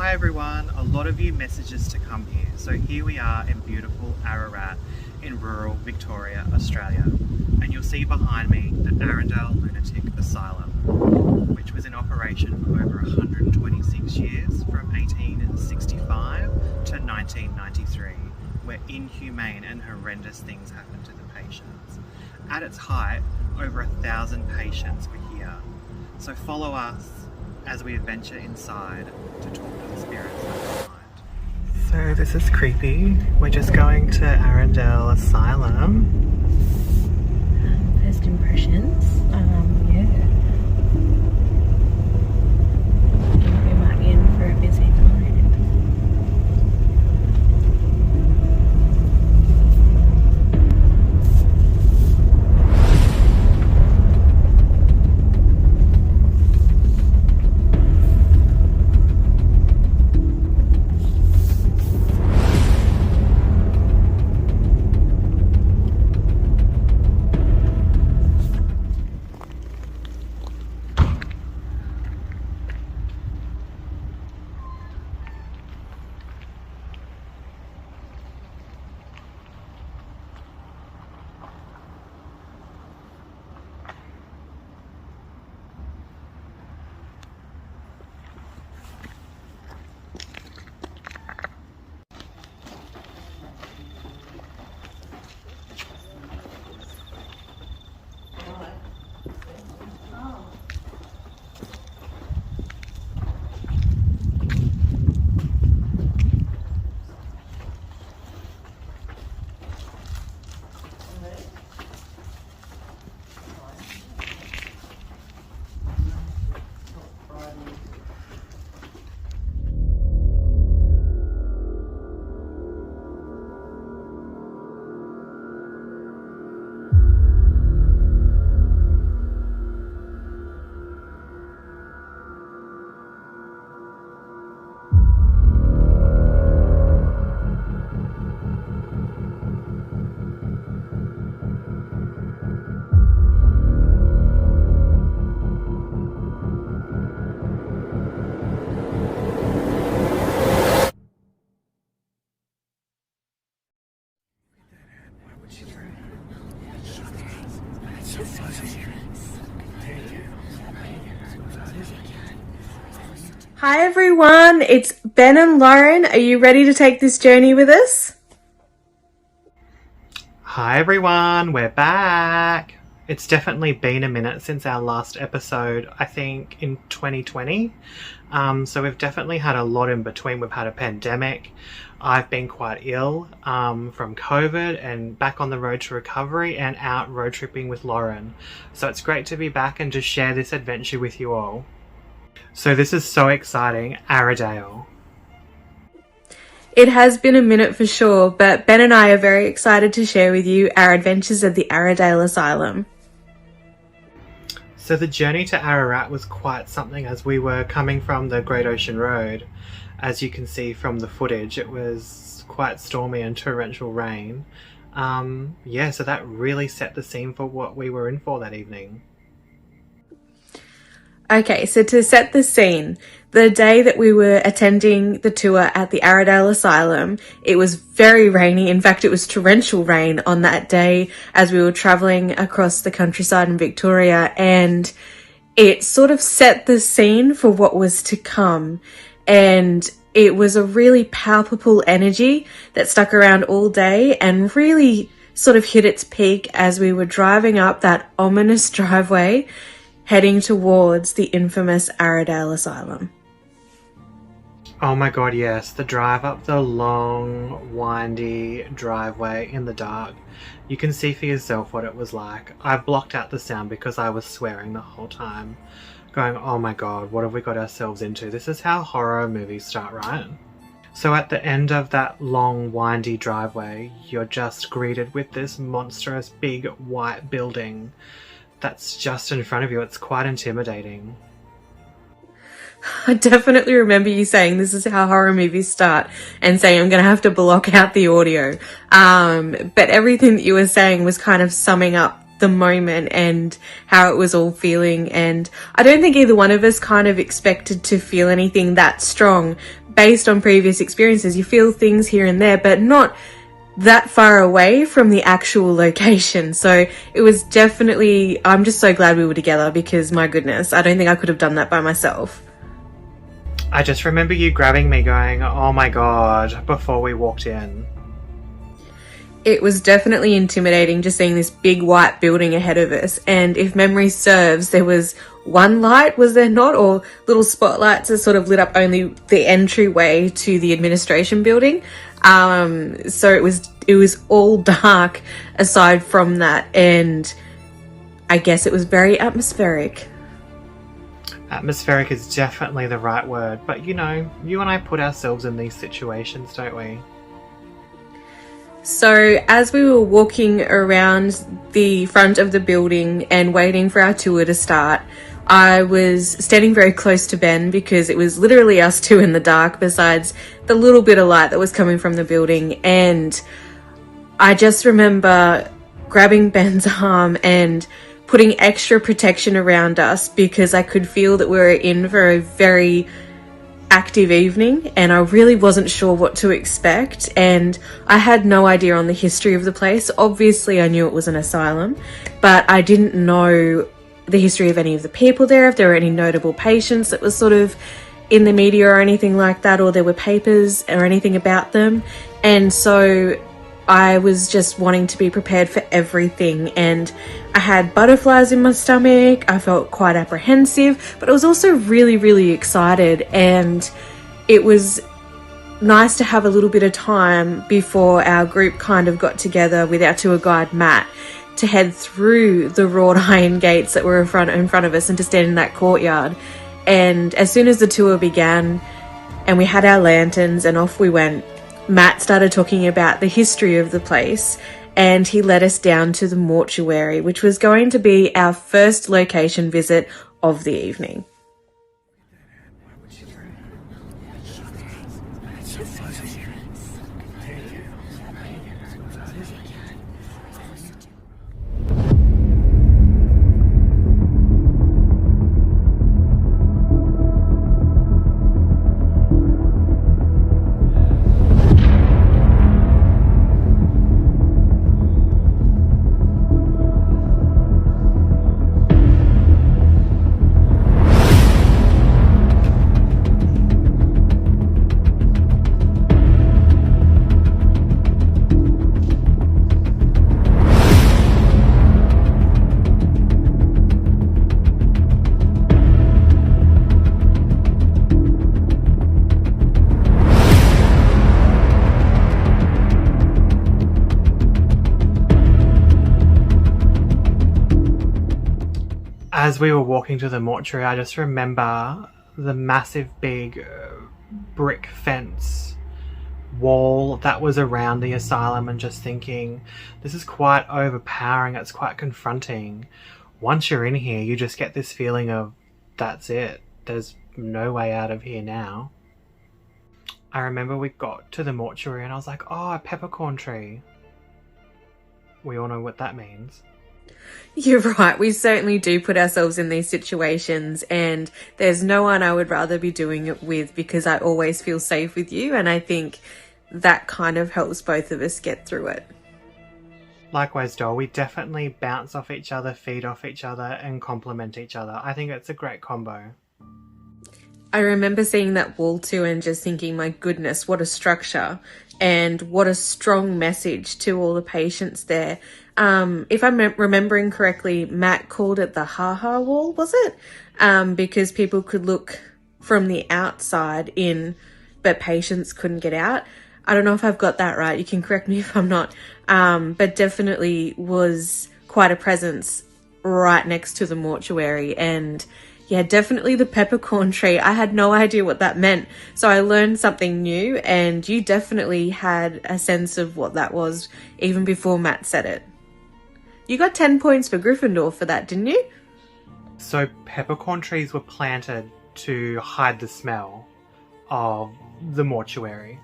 Hi everyone, a lot of you messaged us to come here, so here we are in beautiful Ararat in rural Victoria, Australia. And you'll see behind me the Aradale Lunatic Asylum, which was in operation for over 126 years from 1865 to 1993, where inhumane and horrendous things happened to the patients. At its height, over 1,000 patients were here. So follow us as we adventure inside to talk to the spirits of the mind. So this is creepy. We're just going to Aradale Asylum. First impressions, yeah. I think we might be in for a busy night. Hi everyone, it's Ben and Lauren. Are you ready to take this journey with us? Hi everyone, we're back! It's definitely been a minute since our last episode, I think in 2020. So we've definitely had a lot in between. We've had a pandemic. I've been quite ill from COVID and back on the road to recovery and out road tripping with Lauren. So it's great to be back and just share this adventure with you all. So this is so exciting, Aradale. It has been a minute for sure, but Ben and I are very excited to share with you our adventures at the Aradale Asylum. So the journey to Ararat was quite something as we were coming from the Great Ocean Road. As you can see from the footage, it was quite stormy and torrential rain. So that really set the scene for what we were in for that evening. Okay, so to set the scene, the day that we were attending the tour at the Aradale Asylum, it was very rainy. In fact, it was torrential rain on that day as we were travelling across the countryside in Victoria, and it sort of set the scene for what was to come. And it was a really palpable energy that stuck around all day and really sort of hit its peak as we were driving up that ominous driveway heading towards the infamous Aradale Asylum. Oh my god, yes, the drive up the long, windy driveway in the dark. You can see for yourself what it was like. I blocked out the sound because I was swearing the whole time, going, oh my god, what have we got ourselves into? This is how horror movies start, right? So at the end of that long, windy driveway, you're just greeted with this monstrous big white building that's just in front of you. It's quite intimidating. I definitely remember you saying this is how horror movies start and saying I'm going to have to block out the audio. But everything that you were saying was kind of summing up the moment and how it was all feeling. And I don't think either one of us kind of expected to feel anything that strong, based on previous experiences, you feel things here and there, but not that far away from the actual location. So it was definitely, I'm just so glad we were together, because my goodness, I don't think I could have done that by myself. I just remember you grabbing me going, oh my god, before we walked in. It was definitely intimidating just seeing this big white building ahead of us. And if memory serves, there was one light, was there not? Or little spotlights that sort of lit up only the entryway to the administration building. So it was all dark aside from that. And I guess it was very atmospheric. Atmospheric is definitely the right word. But you know, you and I put ourselves in these situations, don't we? So as we were walking around the front of the building and waiting for our tour to start, I was standing very close to Ben, because it was literally us two in the dark besides the little bit of light that was coming from the building. And I just remember grabbing Ben's arm and putting extra protection around us, because I could feel that we were in for a very active evening and I really wasn't sure what to expect, and I had no idea on the history of the place. Obviously I knew it was an asylum, but I didn't know the history of any of the people there, if there were any notable patients that was sort of in the media or anything like that, or there were papers or anything about them. And so I was just wanting to be prepared for everything, and I had butterflies in my stomach. I felt quite apprehensive, but I was also really, really excited, and it was nice to have a little bit of time before our group kind of got together with our tour guide Matt to head through the wrought iron gates that were in front of us and to stand in that courtyard. And as soon as the tour began and we had our lanterns and off we went, Matt started talking about the history of the place, and he led us down to the mortuary, which was going to be our first location visit of the evening. As we were walking to the mortuary, I just remember the massive big brick fence wall that was around the asylum, and just thinking, this is quite overpowering, it's quite confronting. Once you're in here, you just get this feeling of, that's it, there's no way out of here now. I remember we got to the mortuary and I was like, oh, a peppercorn tree. We all know what that means. You're right, we certainly do put ourselves in these situations, and there's no one I would rather be doing it with, because I always feel safe with you, and I think that kind of helps both of us get through it. Likewise, Doll, we definitely bounce off each other, feed off each other, and complement each other. I think it's a great combo. I remember seeing that wall too and just thinking, my goodness, what a structure, and what a strong message to all the patients there. If I'm remembering correctly, Matt called it the ha-ha wall, was it? Because people could look from the outside in, but patients couldn't get out. I don't know if I've got that right. You can correct me if I'm not. But definitely was quite a presence right next to the mortuary. And yeah, definitely the peppercorn tree. I had no idea what that meant. So I learned something new, and you definitely had a sense of what that was even before Matt said it. You got 10 points for Gryffindor for that, didn't you? So peppercorn trees were planted to hide the smell of the mortuary.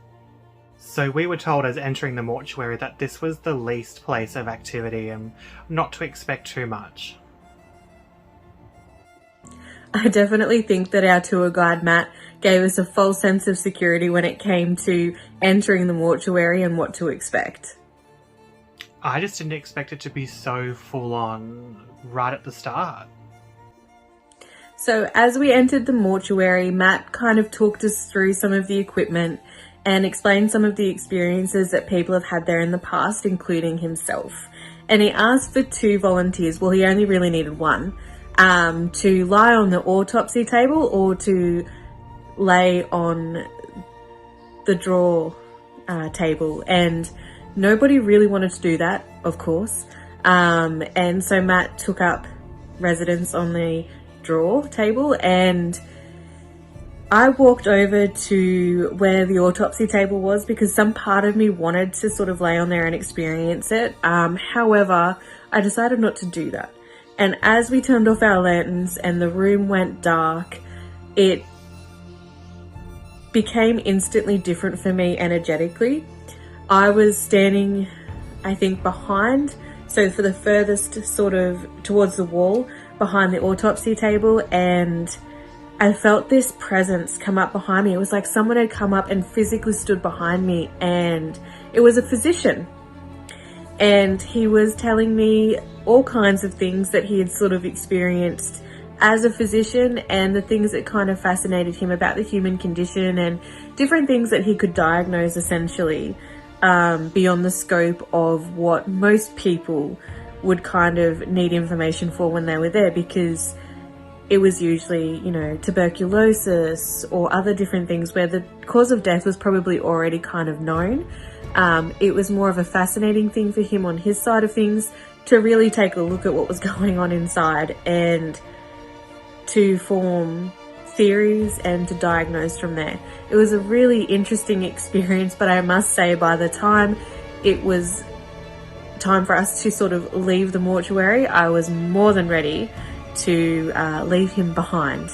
So we were told as entering the mortuary that this was the least place of activity and not to expect too much. I definitely think that our tour guide, Matt, gave us a false sense of security when it came to entering the mortuary and what to expect. I just didn't expect it to be so full on right at the start. So as we entered the mortuary, Matt kind of talked us through some of the equipment and explained some of the experiences that people have had there in the past, including himself. And he asked for 2 volunteers, well, he only really needed 1, to lie on the autopsy table or to lay on the drawer table. And nobody really wanted to do that, of course. And so Matt took up residence on the drawer table, and I walked over to where the autopsy table was because some part of me wanted to sort of lay on there and experience it. However, I decided not to do that. And as we turned off our lanterns and the room went dark, it became instantly different for me energetically. I was standing, I think, behind, so for the furthest sort of towards the wall behind the autopsy table, and I felt this presence come up behind me. It was like someone had come up and physically stood behind me, and it was a physician. And he was telling me all kinds of things that he had sort of experienced as a physician and the things that kind of fascinated him about the human condition and different things that he could diagnose essentially beyond the scope of what most people would kind of need information for when they were there, because it was usually, you know, tuberculosis or other different things where the cause of death was probably already kind of known. It was more of a fascinating thing for him on his side of things to really take a look at what was going on inside and to form theories and to diagnose from there. It was a really interesting experience, but I must say by the time it was time for us to sort of leave the mortuary, I was more than ready to leave him behind.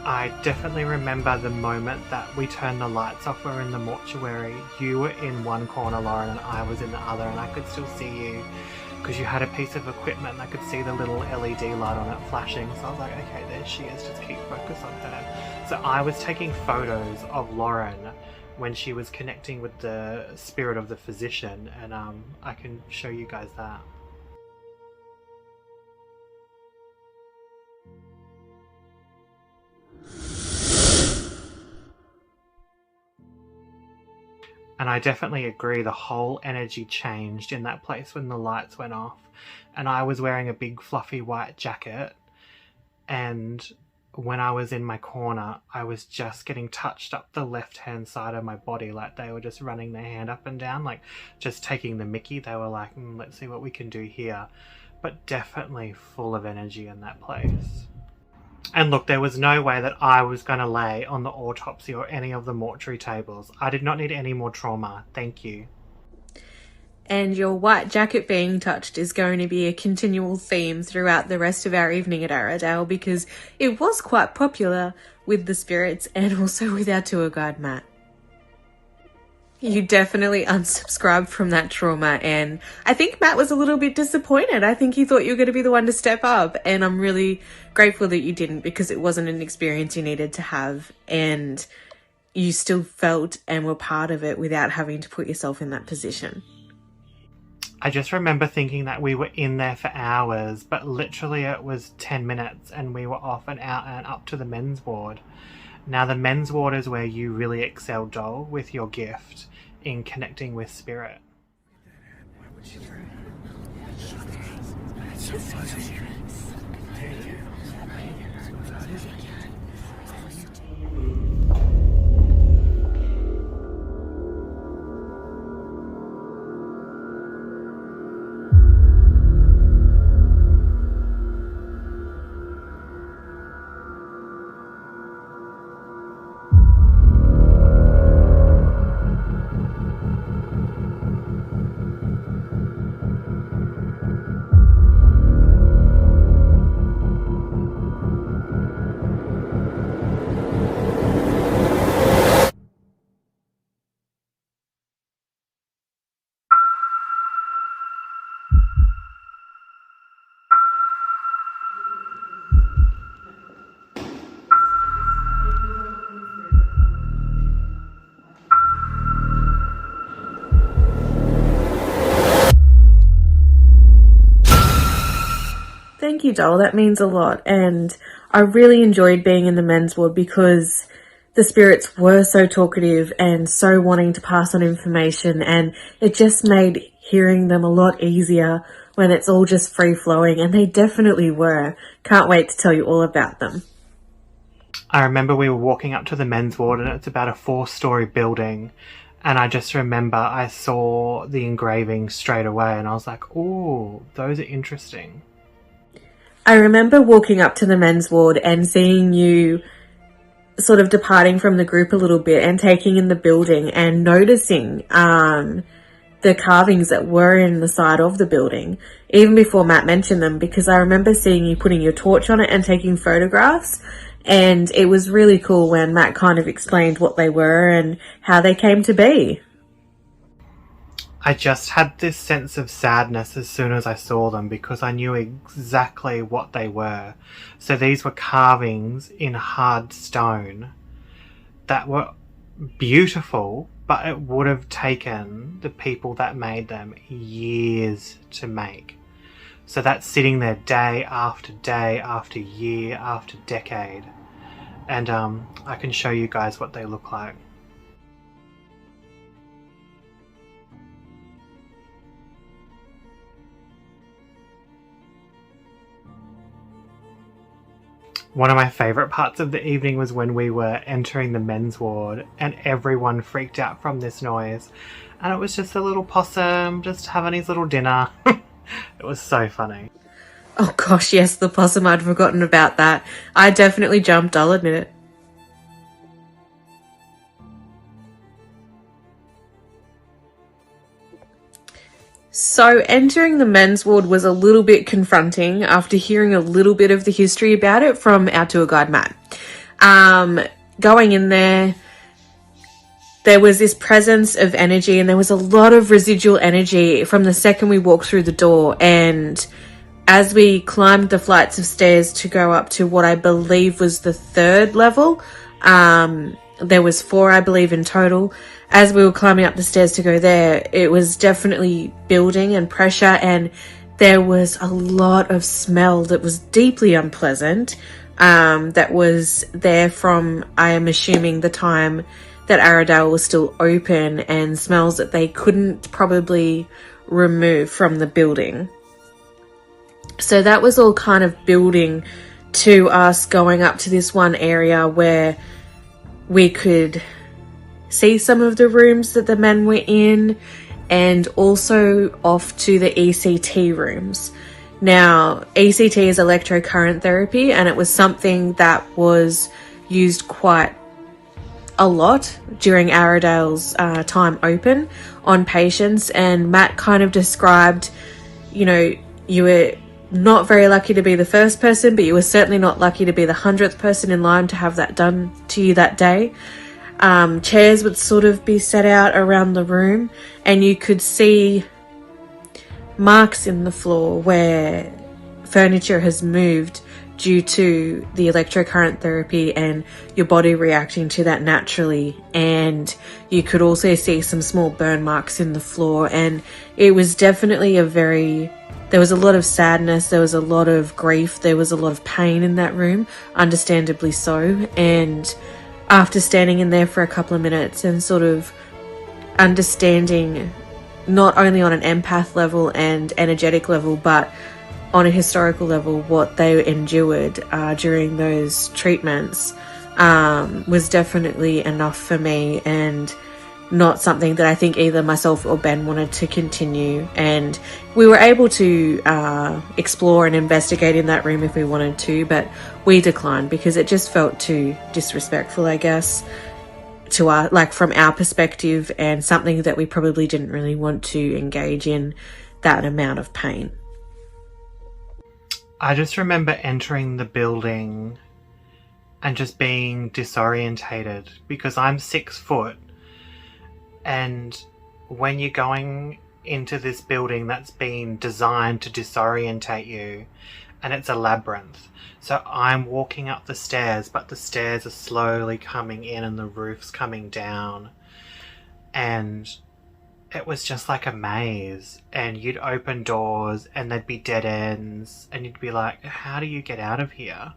I definitely remember the moment that we turned the lights off. We're in the mortuary. You were in one corner, Lauren, and I was in the other, and I could still see you because you had a piece of equipment and I could see the little LED light on it flashing. So I was like, okay, there she is, just keep focus on her. So I was taking photos of Lauren when she was connecting with the spirit of the physician, and I can show you guys that. And I definitely agree, the whole energy changed in that place when the lights went off. And I was wearing a big fluffy white jacket, and when I was in my corner, I was just getting touched up the left-hand side of my body, like they were just running their hand up and down, like just taking the mickey. They were like, let's see what we can do here. But definitely full of energy in that place. And look, there was no way that I was going to lay on the autopsy or any of the mortuary tables. I did not need any more trauma. Thank you. And your white jacket being touched is going to be a continual theme throughout the rest of our evening at Aradale, because it was quite popular with the spirits and also with our tour guide, Matt. You definitely unsubscribed from that trauma, and I think Matt was a little bit disappointed. I think he thought you were going to be the one to step up, and I'm really grateful that you didn't, because it wasn't an experience you needed to have, and you still felt and were part of it without having to put yourself in that position. I just remember thinking that we were in there for hours, but literally it was 10 minutes and we were off and out and up to the men's ward. Now the men's ward is where you really excel, Joel, with your gift in connecting with spirit. you, doll. That means a lot. And I really enjoyed being in the men's ward because the spirits were so talkative and so wanting to pass on information, and it just made hearing them a lot easier when it's all just free flowing, and they definitely were. Can't wait to tell you all about them. I remember we were walking up to the men's ward, and it's about a 4-story building, and I just remember I saw the engravings straight away and I was like, oh, those are interesting. I remember walking up to the men's ward and seeing you sort of departing from the group a little bit and taking in the building and noticing the carvings that were in the side of the building, even before Matt mentioned them, because I remember seeing you putting your torch on it and taking photographs. And it was really cool when Matt kind of explained what they were and how they came to be. I just had this sense of sadness as soon as I saw them because I knew exactly what they were. So these were carvings in hard stone that were beautiful, but it would have taken the people that made them years to make. So that's sitting there day after day after year after decade. And I can show you guys what they look like. One of my favourite parts of the evening was when we were entering the men's ward and everyone freaked out from this noise. And it was just a little possum just having his little dinner. It was so funny. Oh gosh, yes, the possum, I'd forgotten about that. I definitely jumped, I'll admit it. So entering the men's ward was a little bit confronting after hearing a little bit of the history about it from our tour guide, Matt. Going in there was this presence of energy, and there was a lot of residual energy from the second we walked through the door. And as we climbed the flights of stairs to go up to what I believe was the 3rd level, there was 4, I believe, in total. As we were climbing up the stairs to go there, it was definitely building and pressure, and there was a lot of smell that was deeply unpleasant, that was there from, I am assuming, the time that Aradale was still open, and smells that they couldn't probably remove from the building. So that was all kind of building to us going up to this one area where we could see some of the rooms that the men were in, and also off to the ECT rooms. Now, ECT is electrocurrent therapy, and it was something that was used quite a lot during Aradale's time open on patients. And Matt kind of described, you know, you were not very lucky to be the first person, but you were certainly not lucky to be the 100th person in line to have that done to you that day. Chairs would sort of be set out around the room, and you could see marks in the floor where furniture has moved due to the electrocurrent therapy and your body reacting to that naturally. And you could also see some small burn marks in the floor, and it was definitely there was a lot of sadness, there was a lot of grief, there was a lot of pain in that room, understandably so. And after standing in there for a couple of minutes and sort of understanding not only on an empath level and energetic level, but on a historical level, what they endured during those treatments was definitely enough for me, and not something that I think either myself or Ben wanted to continue. And we were able to explore and investigate in that room if we wanted to, but we declined because it just felt too disrespectful, I guess, to our, like, from our perspective, and something that we probably didn't really want to engage in that amount of pain. I just remember entering the building and just being disorientated because I'm 6 foot, and when you're going into this building that's been designed to disorientate you, and it's a labyrinth. So I'm walking up the stairs, but the stairs are slowly coming in and the roof's coming down, and it was just like a maze, and you'd open doors and there'd be dead ends and you'd be like, how do you get out of here?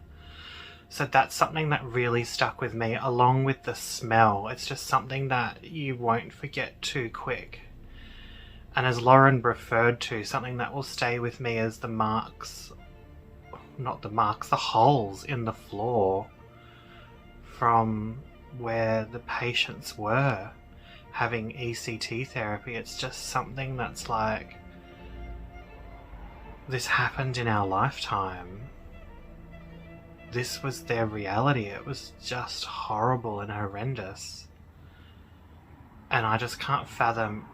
So that's something that really stuck with me, along with the smell. It's just something that you won't forget too quick. And as Lauren referred to, something that will stay with me is the marks, not the marks, the holes in the floor from where the patients were having ECT therapy. It's just something that's like, this happened in our lifetime. This was their reality. It was just horrible and horrendous. And I just can't fathom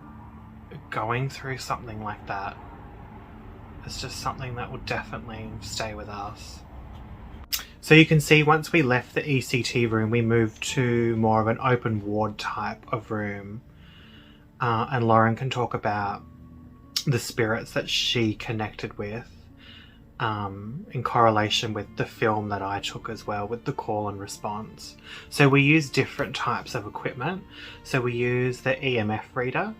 going through something like that. It's just something that will definitely stay with us. So you can see once we left the ECT room, we moved to more of an open ward type of room. And Lauren can talk about the spirits that she connected with in correlation with the film that I took as well, with the call and response. So we use different types of equipment. So we use the EMF reader,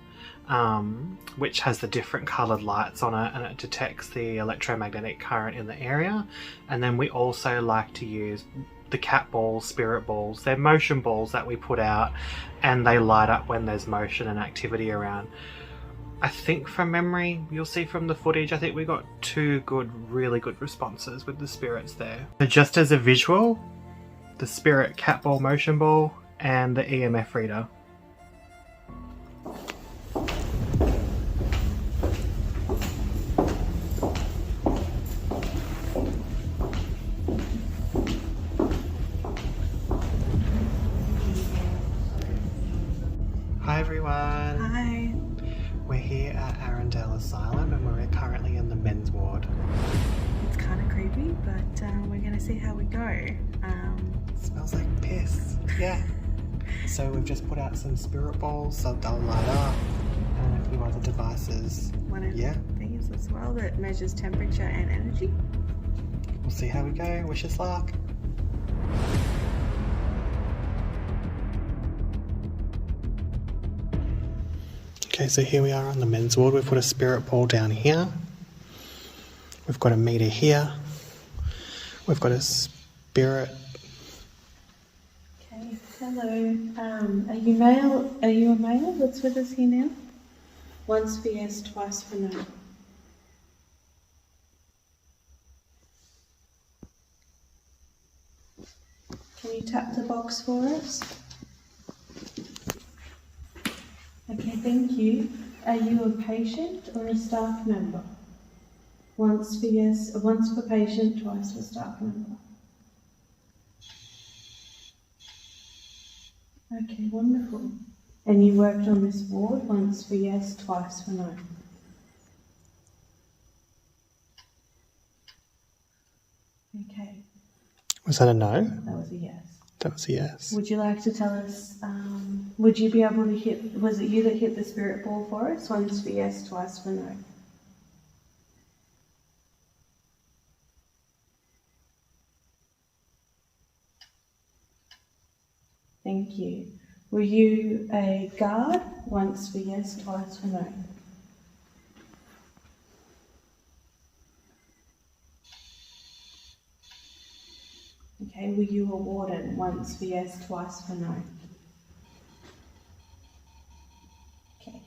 which has the different coloured lights on it, and it detects the electromagnetic current in the area. And then we also like to use the cat balls, spirit balls. They're motion balls that we put out, and they light up when there's motion and activity around. I think from memory, you'll see from the footage, I think we got 2 really good responses with the spirits there. So just as a visual, the spirit cat ball, motion ball, and the EMF reader. Hi everyone! Hi. We're here at Aradale Asylum and we're currently in the men's ward. It's kind of creepy, but we're going to see how we go. Smells like piss. Yeah. So we've just put out some spirit balls so they'll light up, and a few other devices. One of the things as well that measures temperature and energy. We'll see how we go. Wish us luck. Okay, so here we are on the men's ward. We've put a spirit ball down here. We've got a meter here. We've got a spirit. Okay, hello. Are you male? Are you a male that's with us here now? Once for yes, twice for no. Can you tap the box for us? Okay, thank you. Are you a patient or a staff member? Once for yes, once for patient, twice for staff member. Okay, wonderful. And you worked on this ward, once for yes, twice for no. Okay. Was that a no? That was a yes. That was a yes. Would you like to tell us, would you be able to hit, was it you that hit the spirit ball for us? Once for yes, twice for no. Thank you. Were you a guard? Once for yes, twice for no. Okay, were you a warden? Once for yes, twice for no. Okay,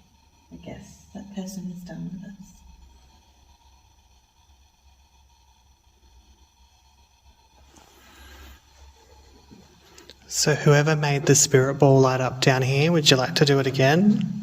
I guess that person is done with us. So whoever made the spirit ball light up down here, would you like to do it again?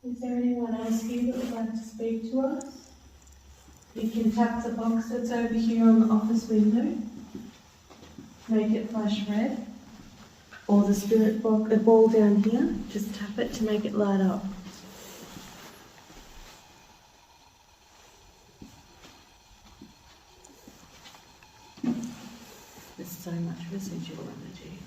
Is there anyone else here that would like to speak to us? You can tap the box that's over here on the office window. make it flash red. Or the spirit box, the ball down here, just tap it to make it light up. There's so much residual energy.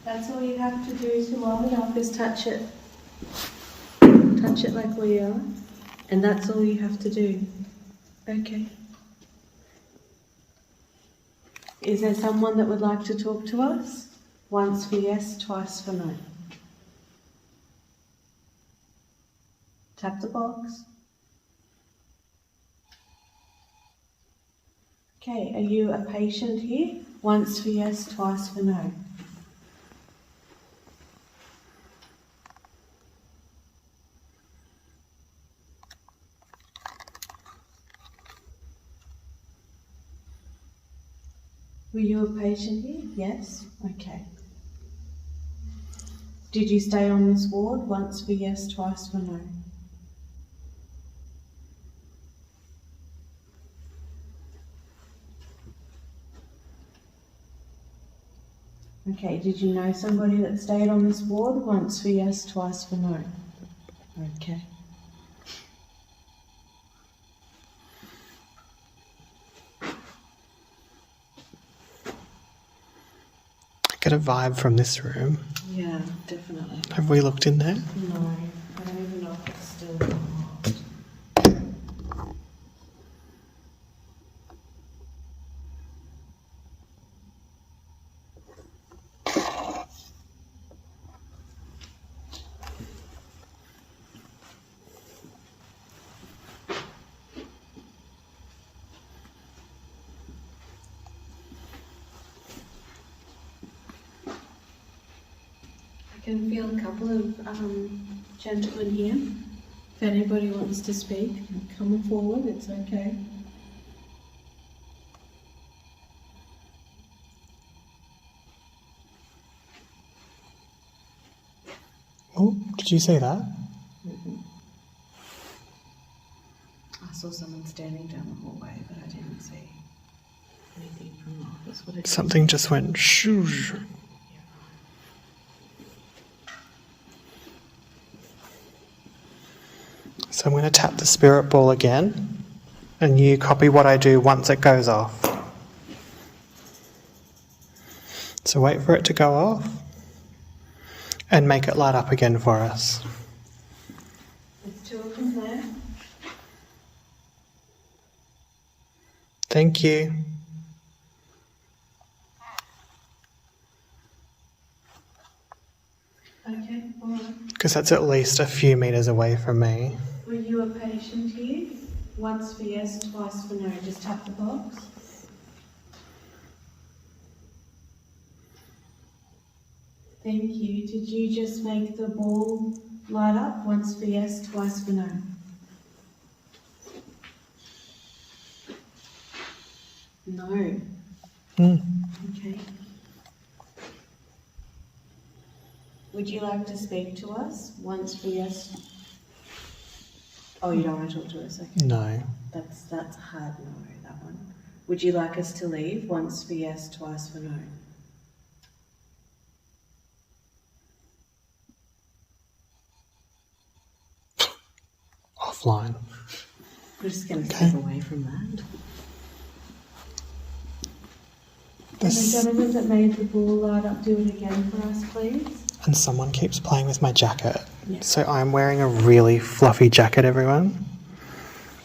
That's all you have to do to light it up is touch it. Touch it like we are. And that's all you have to do. Okay. Is there someone that would like to talk to us? Once for yes, twice for no. Tap the box. Okay, are you a patient here? Once for yes, twice for no. Were you a patient here? Yes? Okay. Did you stay on this ward? Once for yes, twice for no. Okay, did you know somebody that stayed on this ward? Once for yes, twice for no. Okay. Get a vibe from this room. Yeah, definitely. Have we looked in there? No, I don't even know if it's still locked. I can feel a couple of gentlemen here. If anybody wants to speak, come forward, it's okay. Oh, did you see that? I saw someone standing down the hallway, but I didn't see anything from the office. What did you Something just went shoosh. So I'm going to tap the spirit ball again, and you copy what I do once it goes off. So wait for it to go off, and make it light up again for us. There's two of them there. Thank you. Okay, alright. Because that's at least a few meters away from me. Were you a patient here? Once for yes, twice for no. Just tap the box. Thank you. Did you just make the ball light up? Once for yes, twice for no. No. Okay. Would you like to speak to us? Once for yes. Oh, you don't want to talk to us? Okay. No. That's a hard no, that one. Would you like us to leave? Once for yes, twice for no. Offline. We're just going to step away from that. And the gentleman that made the ball light up, do it again for us, please. And someone keeps playing with my jacket. Yeah. So I'm wearing a really fluffy jacket, everyone.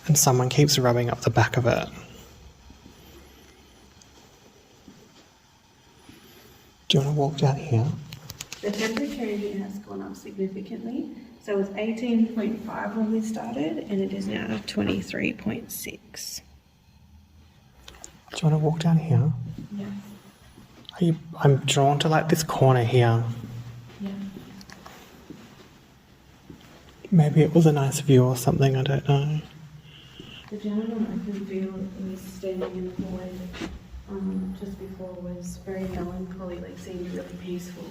And someone keeps rubbing up the back of it. Do you want to walk down here? The temperature in here has gone up significantly. So it was 18.5 when we started, and it is now 23.6. Do you want to walk down here? Yeah. I'm drawn to like this corner here. Yeah. Maybe it was a nice view or something, I don't know. The gentleman I can feel who was standing in the void just before was very melancholy, like seemed really peaceful.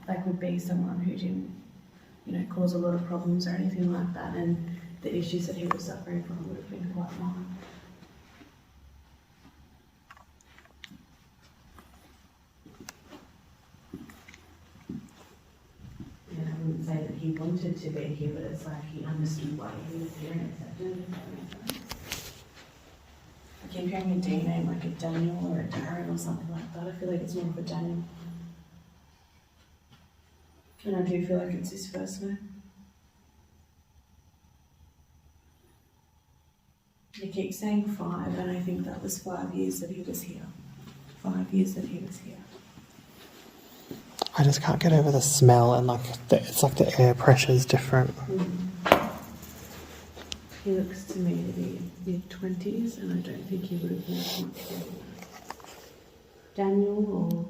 Like would be someone who didn't, cause a lot of problems or anything like that, and the issues that he was suffering from would have been quite mild. And I wouldn't say that he wanted to be here, but it's like he understood why he was here and accepted it, if that makes sense. I keep hearing a D name, like a Daniel or a Darren or something like that. I feel like it's more of a Daniel. And I do feel like it's his first name. He keeps saying 5, and I think that was 5 years that he was here. 5 years that he was here. I just can't get over the smell and it's like the air pressure is different. He looks to me to be mid-20s, and I don't think he would have been much younger than that. Daniel, or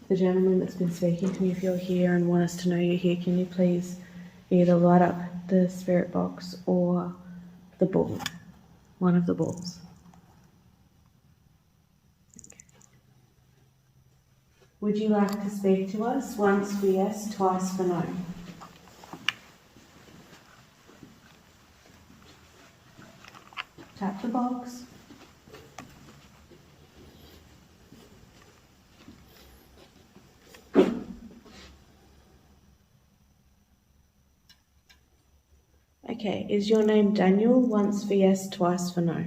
the gentleman that's been speaking to me, if you're here and want us to know you're here, can you please either light up the spirit box or the ball? One of the balls. Okay. Would you like to speak to us? Once for yes, twice for no. Tap the box. Okay, is your name Daniel? Once for yes, twice for no.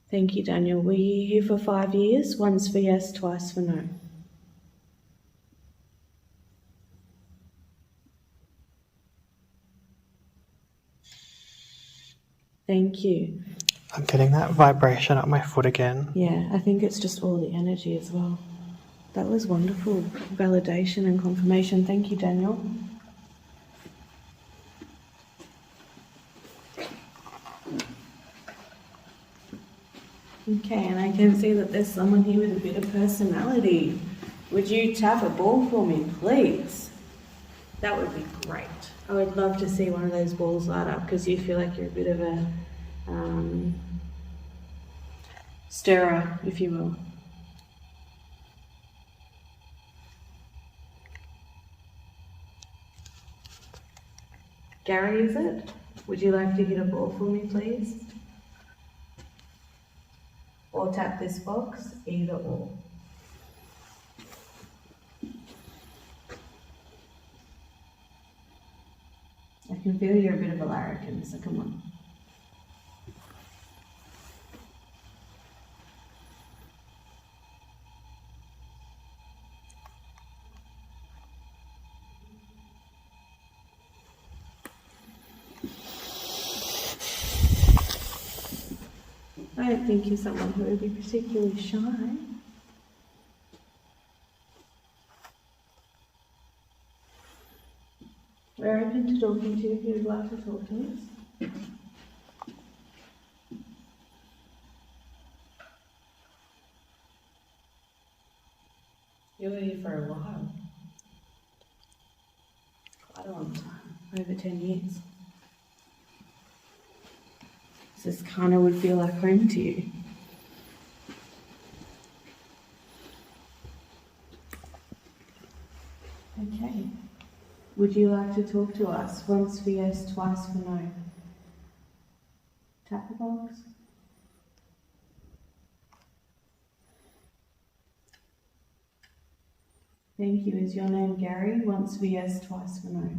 Thank you, Daniel. Were you here for 5 years? Once for yes, twice for no. Thank you. I'm getting that vibration up my foot again. Yeah, I think it's just all the energy as well. That was wonderful validation and confirmation. Thank you, Daniel. Okay, and I can see that there's someone here with a bit of personality. Would you tap a ball for me, please? That would be great. I would love to see one of those balls light up because you feel like you're a bit of a stirrer, if you will. Gary, is it? Would you like to hit a ball for me, please? Or tap this box, either or. I can feel you're a bit of a larrikin, so come on. I don't think you're someone who would be particularly shy. We're open to talking to you if you'd like to talk to us. You were here for a while. Quite a long time, over 10 years. This kind of would feel like home to you. Okay. Would you like to talk to us? Once for yes, twice for no. Tap the box. Thank you. Is your name Gary? Once for yes, twice for no.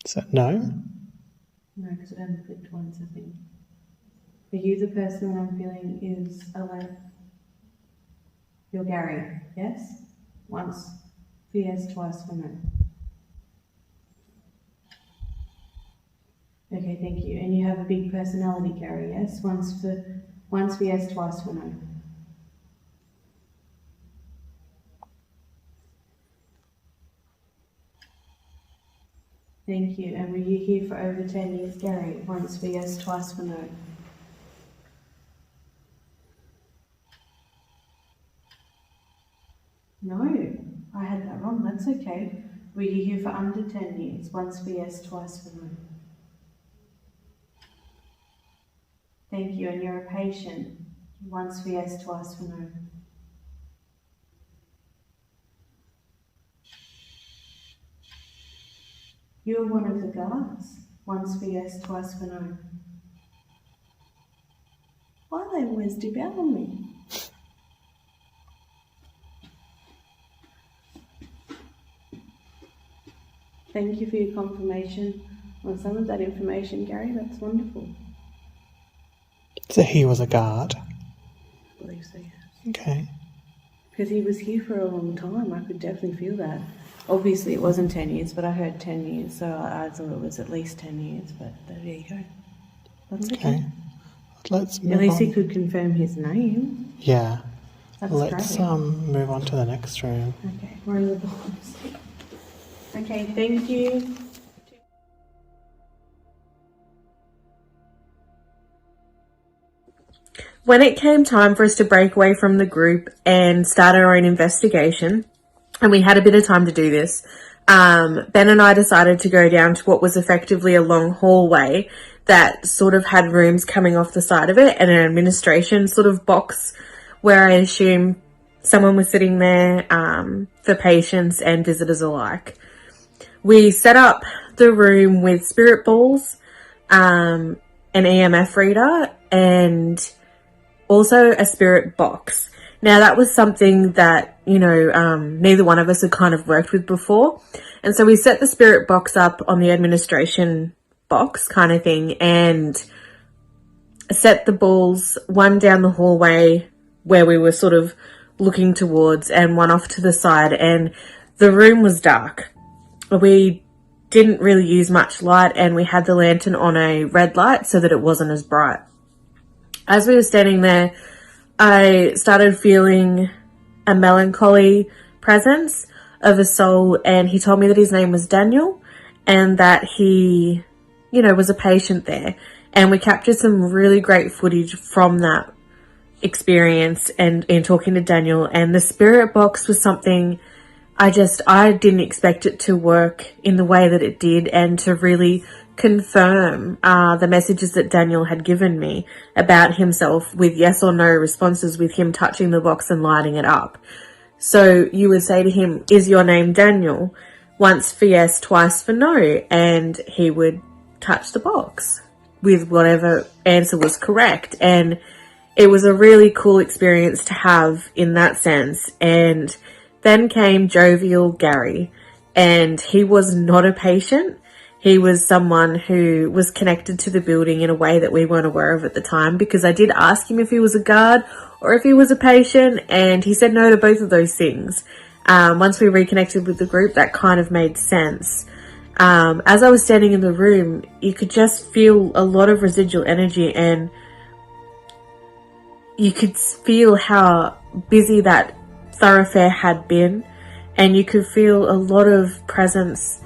Is that no? No, because it only clicked once, I think. Are you the person that I'm feeling is alive? You're Gary, yes? Once for yes, twice for no. Okay, thank you. And you have a big personality, Gary, yes? Once for yes, twice for no. Thank you. And were you here for over 10 years, Gary? Once for yes, twice for no. No, I had that wrong. That's okay. Were you here for under 10 years? Once for yes, twice for no. Thank you. And you're a patient. Once for yes, twice for no. You're one of the guards. Once for yes, twice for no. Why they always devour me? Thank you for your confirmation on some of that information, Gary. That's wonderful. So he was a guard? I believe so, yes. Okay. Because he was here for a long time. I could definitely feel that. Obviously, it wasn't 10 years, but I heard 10 years, so I thought it was at least 10 years, but there you go. That's okay. Let's move At least on. he could confirm his name. Yeah. That's Let's great. move on to the next room. Okay, we're in the box. Okay, thank you. When it came time for us to break away from the group and start our own investigation, and we had a bit of time to do this, Ben and I decided to go down to what was effectively a long hallway that sort of had rooms coming off the side of it and an administration sort of box where I assume someone was sitting there for patients and visitors alike. We set up the room with spirit balls, an EMF reader, and also a spirit box. Now that was something that, neither one of us had kind of worked with before. And so we set the spirit box up on the administration box kind of thing and set the balls, one down the hallway where we were sort of looking towards and one off to the side. And the room was dark. We didn't really use much light and we had the lantern on a red light so that it wasn't as bright. As we were standing there, I started feeling a melancholy presence of a soul, and he told me that his name was Daniel and that he, was a patient there. And we captured some really great footage from that experience and in talking to Daniel, and the spirit box was something I didn't expect it to work in the way that it did and to really confirm the messages that Daniel had given me about himself with yes or no responses with him touching the box and lighting it up. So you would say to him, "Is your name Daniel?" Once for yes, twice for no, and he would touch the box with whatever answer was correct. And it was a really cool experience to have in that sense. And then came jovial Gary, and he was not a patient. He was someone who was connected to the building in a way that we weren't aware of at the time, because I did ask him if he was a guard or if he was a patient, and he said no to both of those things. Once we reconnected with the group, that kind of made sense. As I was standing in the room, you could just feel a lot of residual energy, and you could feel how busy that thoroughfare had been, and you could feel a lot of presence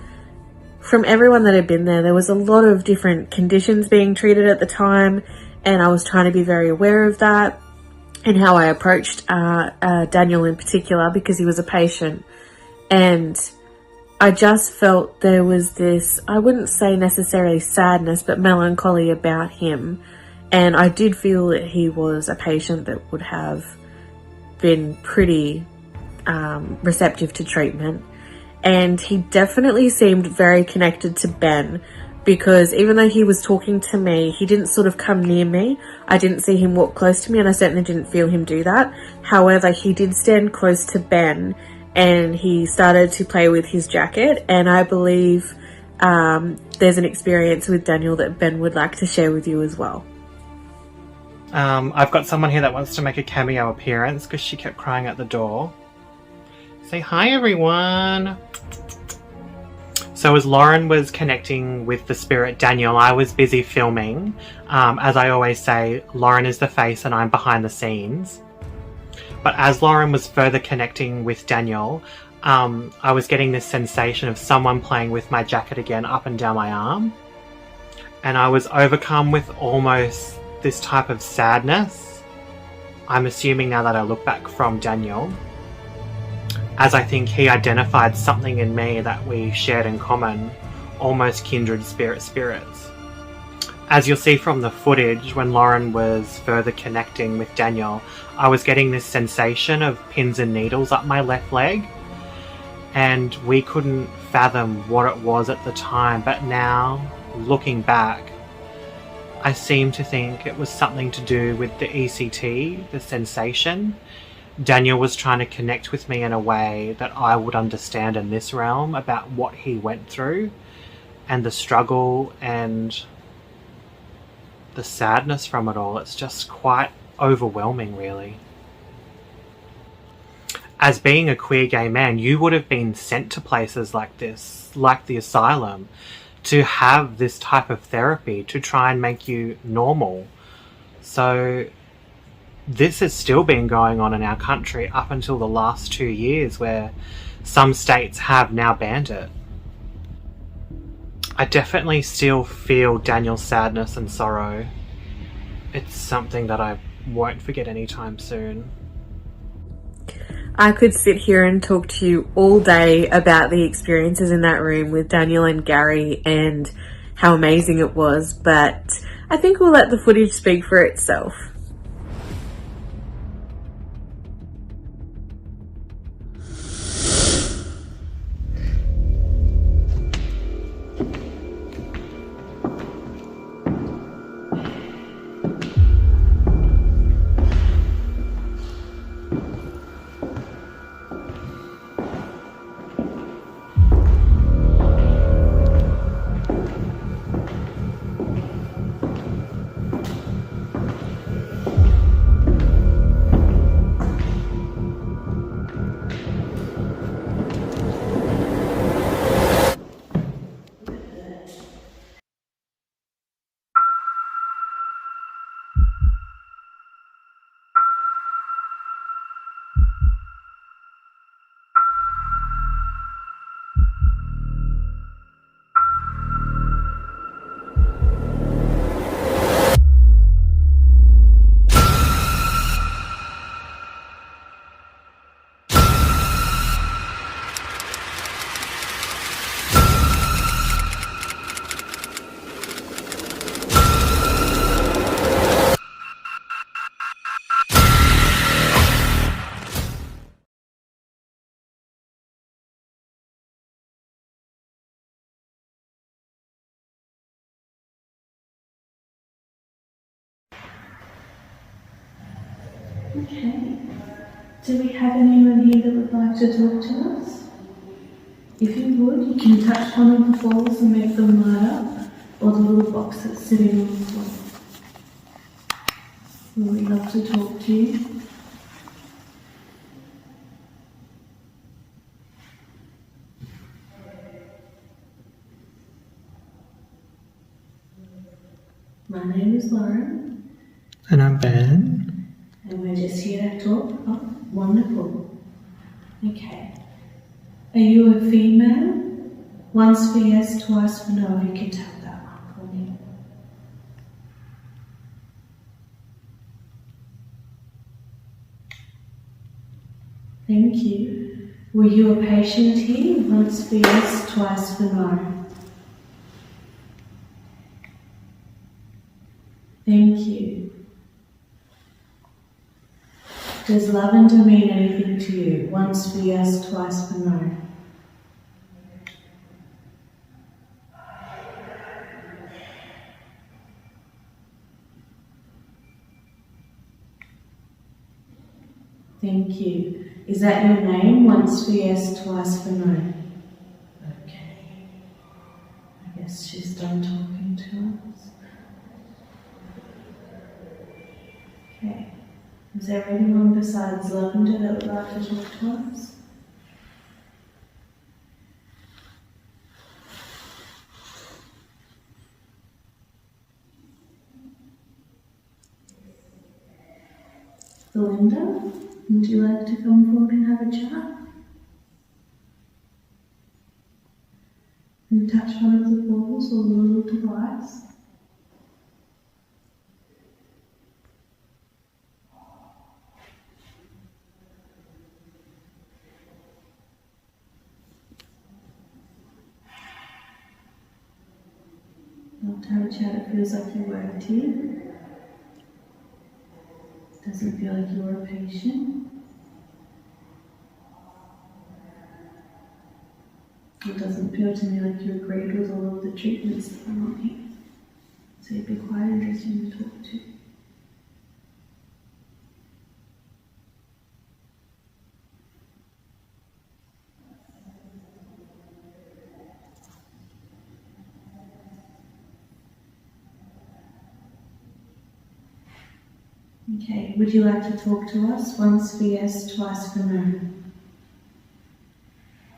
from everyone that had been there. There was a lot of different conditions being treated at the time, and I was trying to be very aware of that and how I approached Daniel in particular, because he was a patient. And I just felt there was this, I wouldn't say necessarily sadness, but melancholy about him. And I did feel that he was a patient that would have been pretty receptive to treatment. And he definitely seemed very connected to Ben, because even though he was talking to me, he didn't sort of come near me. I didn't see him walk close to me, and I certainly didn't feel him do that. However, he did stand close to Ben, and he started to play with his jacket. And I believe there's an experience with Daniel that Ben would like to share with you as well. I've got someone here that wants to make a cameo appearance because she kept crying at the door. Say hi, everyone. So as Lauren was connecting with the spirit Daniel, I was busy filming. As I always say, Lauren is the face and I'm behind the scenes. But as Lauren was further connecting with Daniel, I was getting this sensation of someone playing with my jacket again up and down my arm. And I was overcome with almost this type of sadness. I'm assuming now that I look back from Daniel, as I think he identified something in me that we shared in common, almost kindred spirits. As you'll see from the footage, when Lauren was further connecting with Daniel, I was getting this sensation of pins and needles up my left leg, and we couldn't fathom what it was at the time, but now, looking back, I seem to think it was something to do with the ECT, the sensation. Daniel was trying to connect with me in a way that I would understand in this realm about what he went through and the struggle and the sadness from it all. It's just quite overwhelming, really. As being a queer gay man, you would have been sent to places like this, like the asylum, to have this type of therapy to try and make you normal. So this has still been going on in our country up until the last 2 years, where some states have now banned it. I definitely still feel Daniel's sadness and sorrow. It's something that I won't forget anytime soon. I could sit here and talk to you all day about the experiences in that room with Daniel and Gary and how amazing it was, but I think we'll let the footage speak for itself. Okay. Do we have anyone here that would like to talk to us? If you would, you can touch one of the balls and make them light up, or the little box that's sitting on the floor. We would love to talk to you. My name is Lauren. And I'm Ben. And we're just here to talk. Oh, wonderful. Okay. Are you a female? Once for yes, twice for no. You can tap that one for me. Thank you. Were you a patient here? Once for yes, twice for no. Thank you. Does lavender mean anything to you? Once for yes, twice for no. Thank you. Is that your name? Once for yes, twice for no. Okay. I guess she's done talking to us. Okay. Is there anyone besides Lavender that would like to talk to us? Belinda, would you like to come forward and have a chat? can touch one of the balls or the little device. Not to have a chat, it feels like you worked here. Doesn't feel like you're a patient. It doesn't feel to me like you agreed with all of the treatments that I'm on here. So you'd be quite interesting to talk to. Okay, would you like to talk to us? Once for yes, twice for no.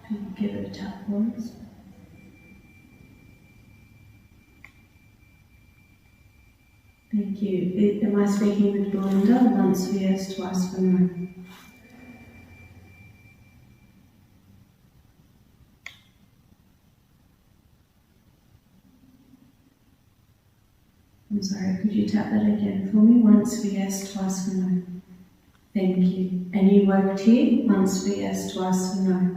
If you can give it a tap for us. Thank you. Am I speaking with Belinda? Once for yes, twice for no. I'm sorry, could you tap that again for me? Once for yes, twice for no. Thank you. And you worked here? Once for yes, twice for no.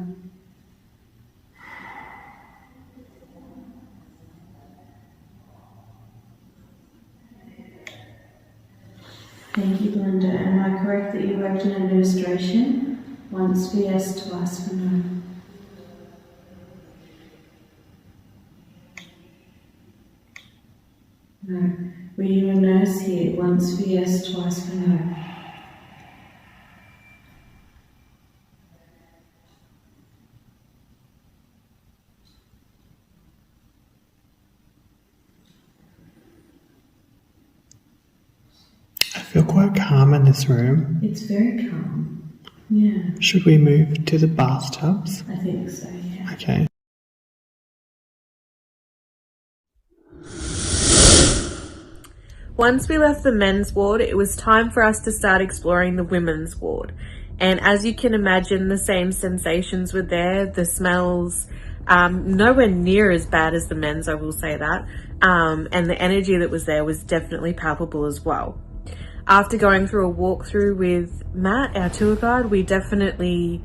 Thank you, Belinda. Am I correct that you worked in administration? Once for yes, twice for no. No. Were you a nurse here? Once for yes, twice for no. I feel quite calm in this room. It's very calm. Yeah. Should we move to the bathtubs? I think so, yeah. Okay. Once we left the men's ward, it was time for us to start exploring the women's ward. And as you can imagine, the same sensations were there, the smells, nowhere near as bad as the men's, I will say that. And the energy that was there was definitely palpable as well. After going through a walkthrough with Matt, our tour guide, we definitely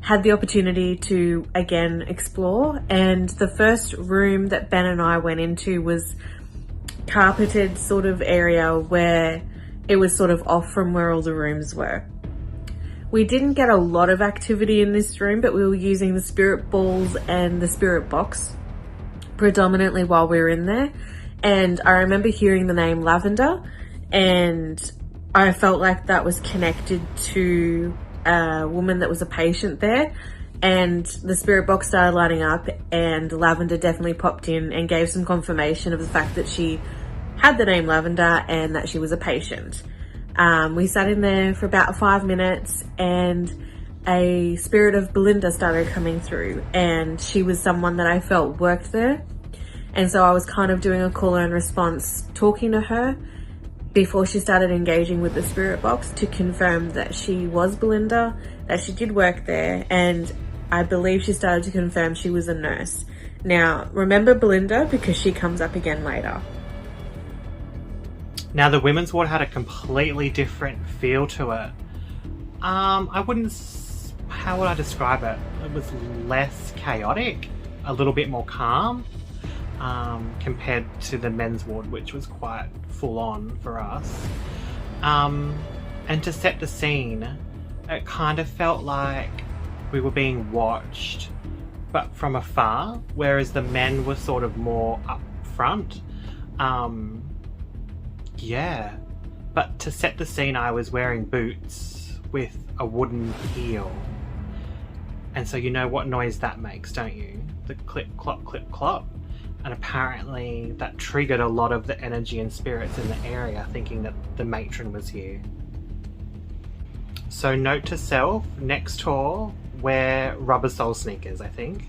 had the opportunity to again explore. And the first room that Ben and I went into was carpeted sort of area where it was sort of off from where all the rooms were. We didn't get a lot of activity in this room, but we were using the spirit balls and the spirit box predominantly while we were in there. And I remember hearing the name Lavender, and I felt like that was connected to a woman that was a patient there. And the spirit box started lighting up, and Lavender definitely popped in and gave some confirmation of the fact that she had the name Lavender and that she was a patient. We sat in there for about 5 minutes, and a spirit of Belinda started coming through, and she was someone that I felt worked there. And so I was kind of doing a call and response, talking to her before she started engaging with the spirit box to confirm that she was Belinda, that she did work there, and I believe she started to confirm she was a nurse. Now, remember Belinda because she comes up again later. Now, the women's ward had a completely different feel to it. I wouldn't... How would I describe it? It was less chaotic, a little bit more calm, compared to the men's ward, which was quite full on for us. And to set the scene, it kind of felt like we were being watched, but from afar, whereas the men were sort of more up front. Yeah, but to set the scene, I was wearing boots with a wooden heel. And so you know what noise that makes, don't you? The clip, clop, clip, clop. And apparently that triggered a lot of the energy and spirits in the area, thinking that the matron was here. So note to self, next tour, wear rubber sole sneakers, I think.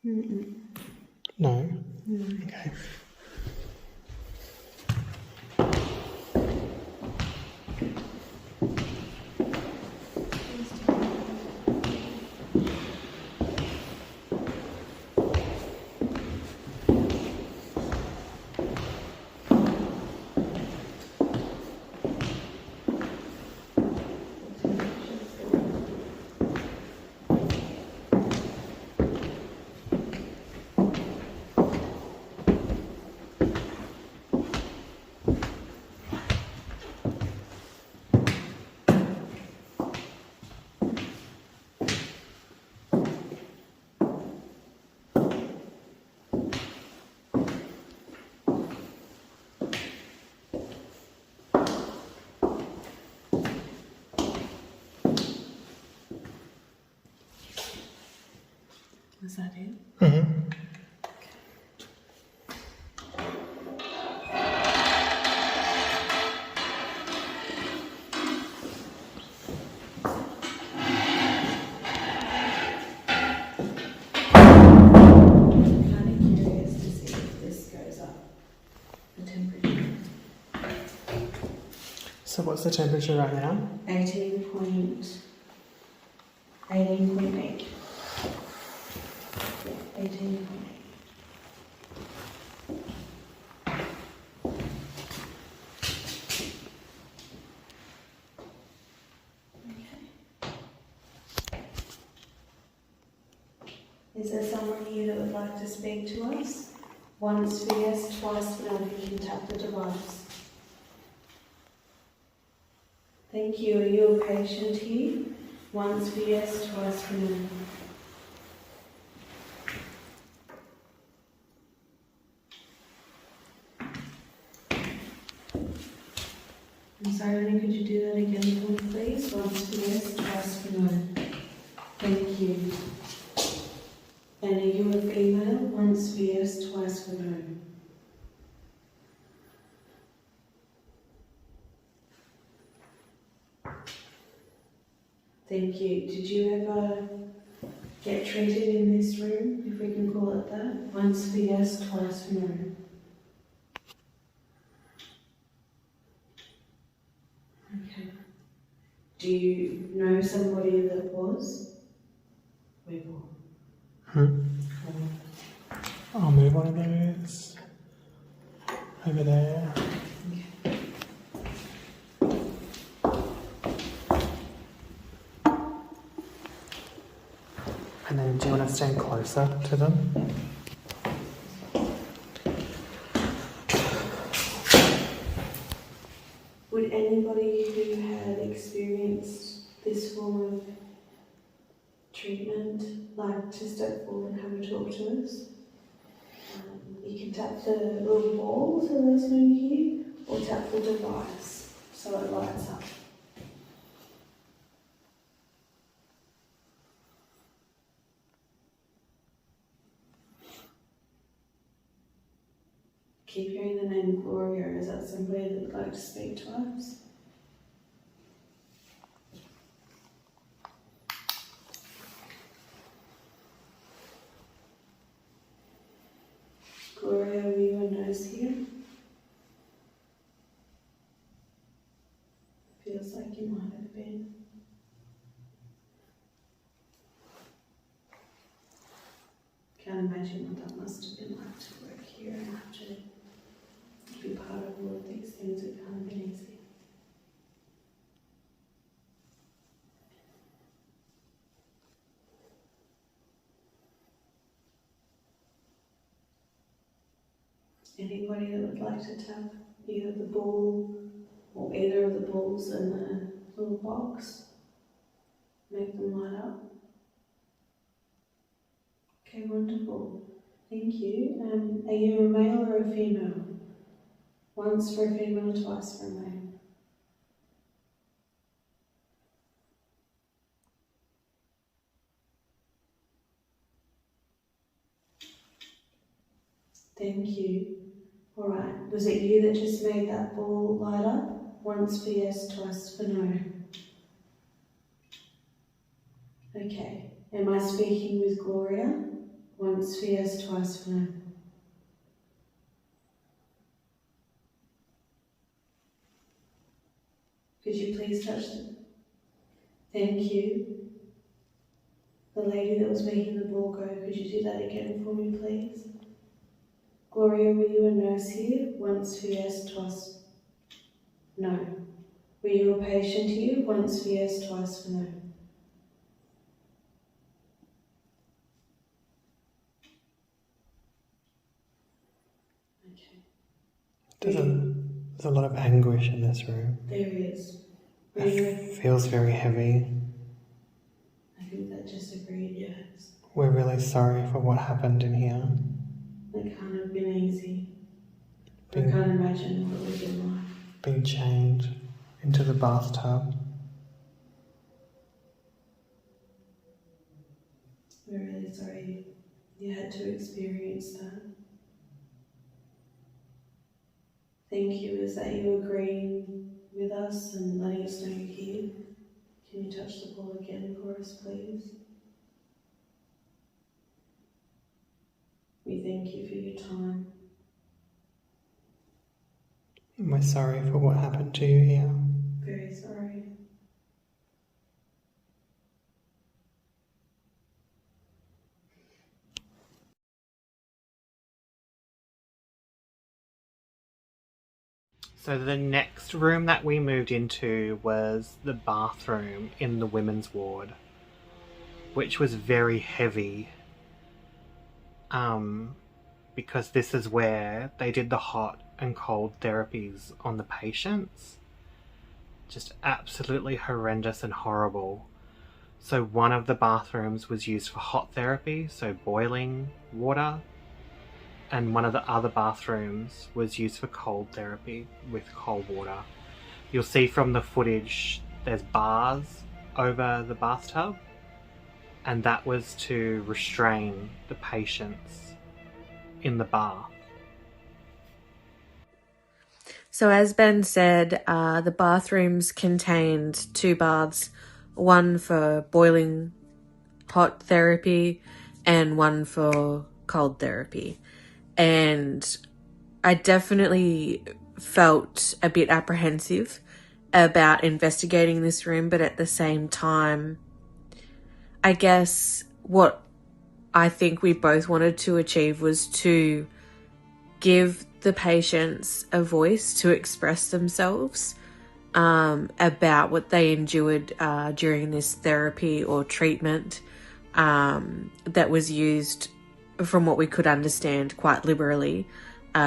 No? Okay. Is that it? Mm-hmm. I'm kind of curious to see if this goes up, the temperature. So what's the temperature right now? 18.8. Yeah, 18.8. Is there someone here that would like to speak to us? Once for yes, twice for no, you can tap the device. Thank you. Are you a patient here? Once for yes, twice for no. I'm sorry, honey, could you do that again for me, please? Once for yes, twice for no. Thank you. And are you a female? Once for yes, twice for no. Thank you. Did you ever get treated in this room, if we can call it that? Once for yes, twice for no. Okay. Do you know somebody that was? We will. I'll move one of those over there. And then do you want to stand closer to them? Would anybody who had experienced this form of treatment like to step forward and have a talk to us? You can tap the little ball so there's no here, or tap the device so it lights up. Keep hearing the name Gloria. Is that somebody that would like to speak to us? Gloria, were you a nurse here? Feels like you might have been. Can't imagine what that must have been like to work here and have to be part of all of these things. It can't have been easy. Anybody that would like to tap either the ball or either of the balls in the little box? Make them light up. Okay, wonderful. Thank you. Are you a male or a female? Once for a female, twice for a male. Thank you. Alright, was it you that just made that ball light up? Once for yes, twice for no. Okay. Am I speaking with Gloria? Once for yes, twice for no. Could you please touch them? Thank you. The lady that was making the ball go, could you do that again for me, please? Gloria, were you a nurse here? Once for yes, twice. No. Were you a patient here? Once for yes, twice for no. Okay. There's a lot of anguish in this room. There is. It feels very heavy. I think that just agreed, yes. We're really sorry for what happened in here. It can't have been easy. I can't imagine what it would have been like. Being chained into the bathtub. We're really sorry you had to experience that. Thank you. Is that you agreeing with us and letting us know you're here? Can you touch the ball again for us, please? We thank you for your time. We're sorry for what happened to you here. Very sorry. So the next room that we moved into was the bathroom in the women's ward, which was very heavy, because this is where they did the hot and cold therapies on the patients. Just absolutely horrendous and horrible. So one of the bathrooms was used for hot therapy, so boiling water, and one of the other bathrooms was used for cold therapy with cold water. You'll see from the footage there's bars over the bathtub, and that was to restrain the patients in the bath. So as Ben said, the bathrooms contained 2 baths, one for boiling hot therapy and one for cold therapy. And I definitely felt a bit apprehensive about investigating this room, but at the same time, I guess what I think we both wanted to achieve was to give the patients a voice to express themselves about what they endured during this therapy or treatment that was used, from what we could understand, quite liberally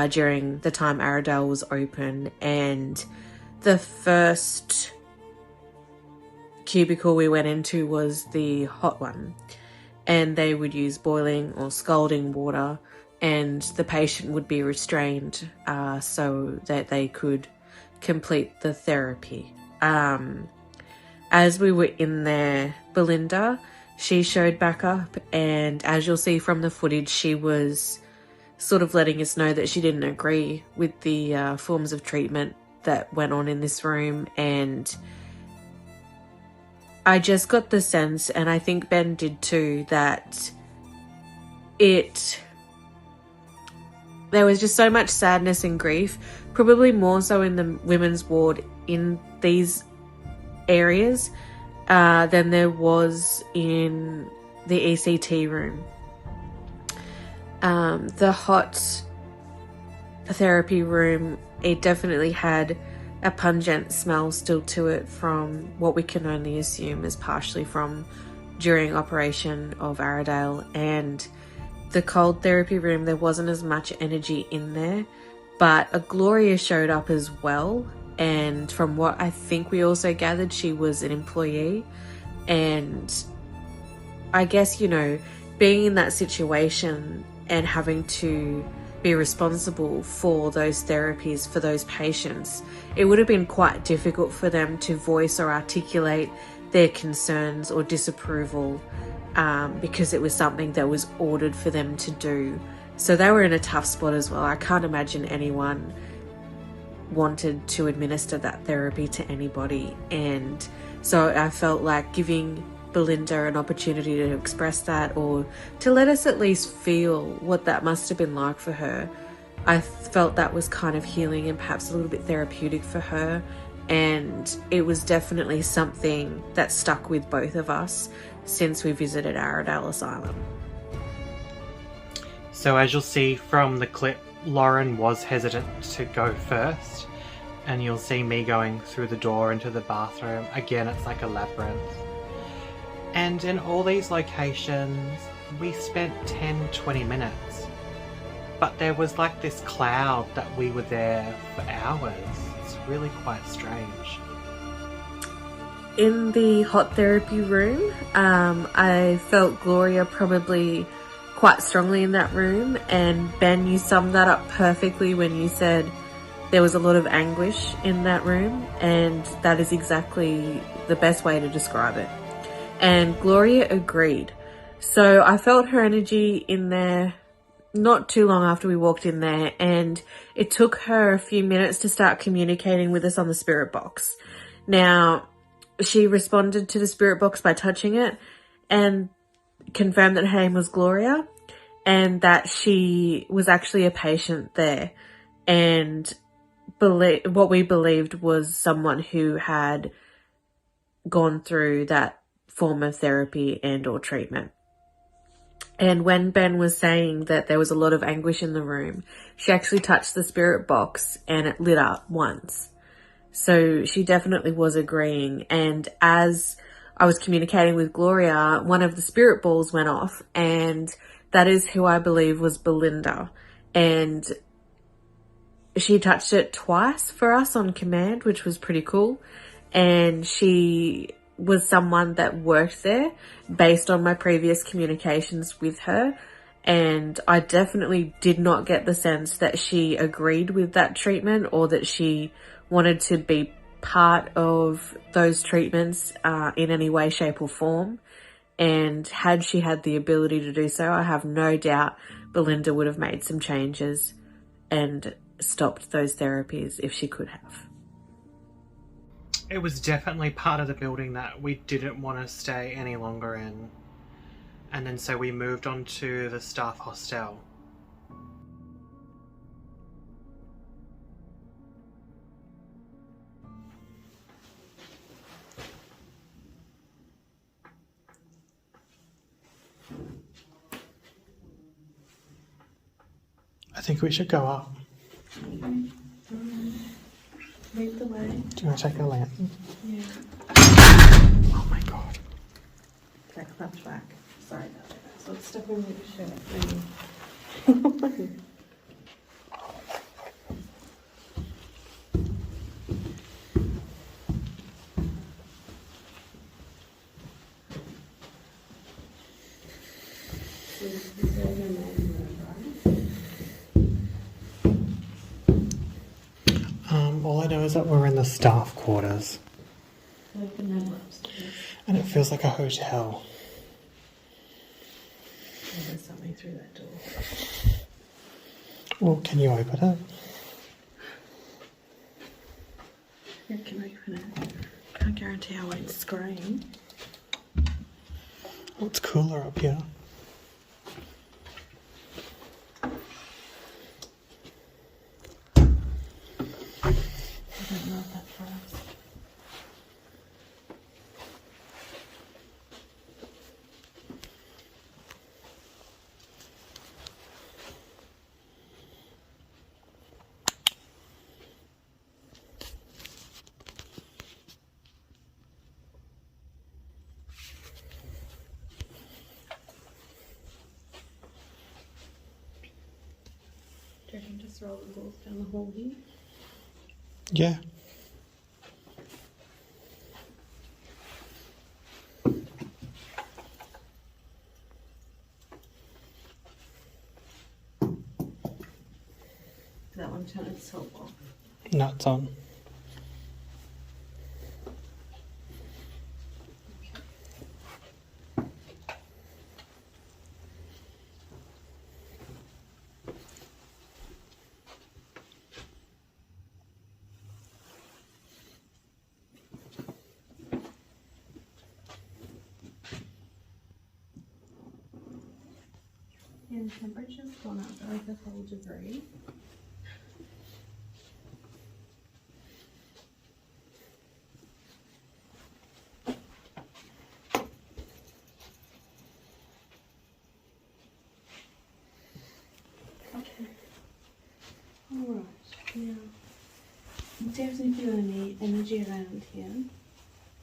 during the time Aradale was open. And the first cubicle we went into was the hot one, and they would use boiling or scalding water, and the patient would be restrained so that they could complete the therapy. As we were in there, Belinda, she showed back up, and as you'll see from the footage, she was sort of letting us know that she didn't agree with the forms of treatment that went on in this room. And I just got the sense, and I think Ben did too, that there was just so much sadness and grief, probably more so in the women's ward in these areas than there was in the ECT room. The hot therapy room, it definitely had a pungent smell still to it, from what we can only assume is partially from during operation of Aradale. And the cold therapy room, there wasn't as much energy in there, but a Gloria showed up as well. And from what I think we also gathered, she was an employee. And I guess, you know, being in that situation and having to be responsible for those therapies for those patients, it would have been quite difficult for them to voice or articulate their concerns or disapproval, because it was something that was ordered for them to do. So they were in a tough spot as well. I can't imagine anyone wanted to administer that therapy to anybody. And so I felt like giving Belinda an opportunity to express that, or to let us at least feel what that must have been like for her. I felt that was kind of healing and perhaps a little bit therapeutic for her, and it was definitely something that stuck with both of us since we visited Aradale Asylum. So as you'll see from the clip, Lauren was hesitant to go first, and you'll see me going through the door into the bathroom. Again, it's like a labyrinth. And in all these locations, we spent 10-20 minutes. But there was like this cloud that we were there for hours. It's really quite strange. In the hot therapy room, I felt Gloria probably quite strongly in that room, and Ben, you summed that up perfectly when you said there was a lot of anguish in that room, and that is exactly the best way to describe it. And Gloria agreed. So I felt her energy in there not too long after we walked in there, and it took her a few minutes to start communicating with us on the spirit box. Now, she responded to the spirit box by touching it and confirmed that her name was Gloria and that she was actually a patient there, and what we believed was someone who had gone through that form of therapy and or treatment. And when Ben was saying that there was a lot of anguish in the room, she actually touched the spirit box and it lit up once. So she definitely was agreeing. And as I was communicating with Gloria, one of the spirit balls went off, and that is who I believe was Belinda. And she touched it twice for us on command, which was pretty cool. And she was someone that worked there based on my previous communications with her. And I definitely did not get the sense that she agreed with that treatment or that she wanted to be part of those treatments in any way, shape or form. And had she had the ability to do so, I have no doubt Belinda would have made some changes and stopped those therapies if she could have. It was definitely part of the building that we didn't want to stay any longer in. And then so we moved on to the staff hostel. I think we should go up. Lead the way. Do you want to take the lantern? Yeah. Oh my god. Okay, clapped back. Sorry about that. So let's step in with the shirt. All I know is that we're in the staff quarters. And it feels like a hotel. There's something through that door. Well, can you open it? Yeah, can I open it? Can't guarantee I won't scream. Oh, it's cooler up here. I don't know if that's for us. Do you reckon just roll the balls down the hall here? Yeah. That one turn itself off. No, it's on. Okay, the temperature's gone up over the whole degree. Okay. Alright, now I'm definitely feeling the energy around here.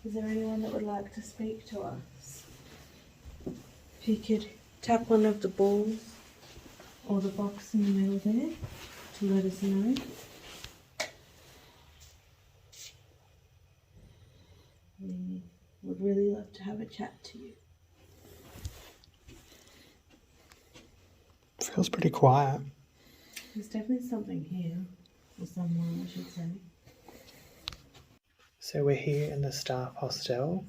Is there anyone that would like to speak to us? If you could tap one of the balls or the box in the middle there to let us know. We would really love to have a chat to you. Feels pretty quiet. There's definitely something here, or someone I should say. So we're here in the staff hostel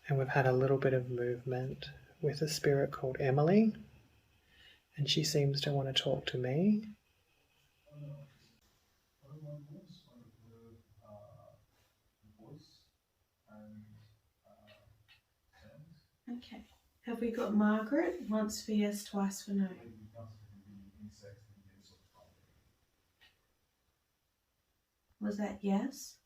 and we've had a little bit of movement with a spirit called Emily, and she seems to want to talk to me. Okay. Have we got Margaret? Once for yes, twice for no. Was that yes?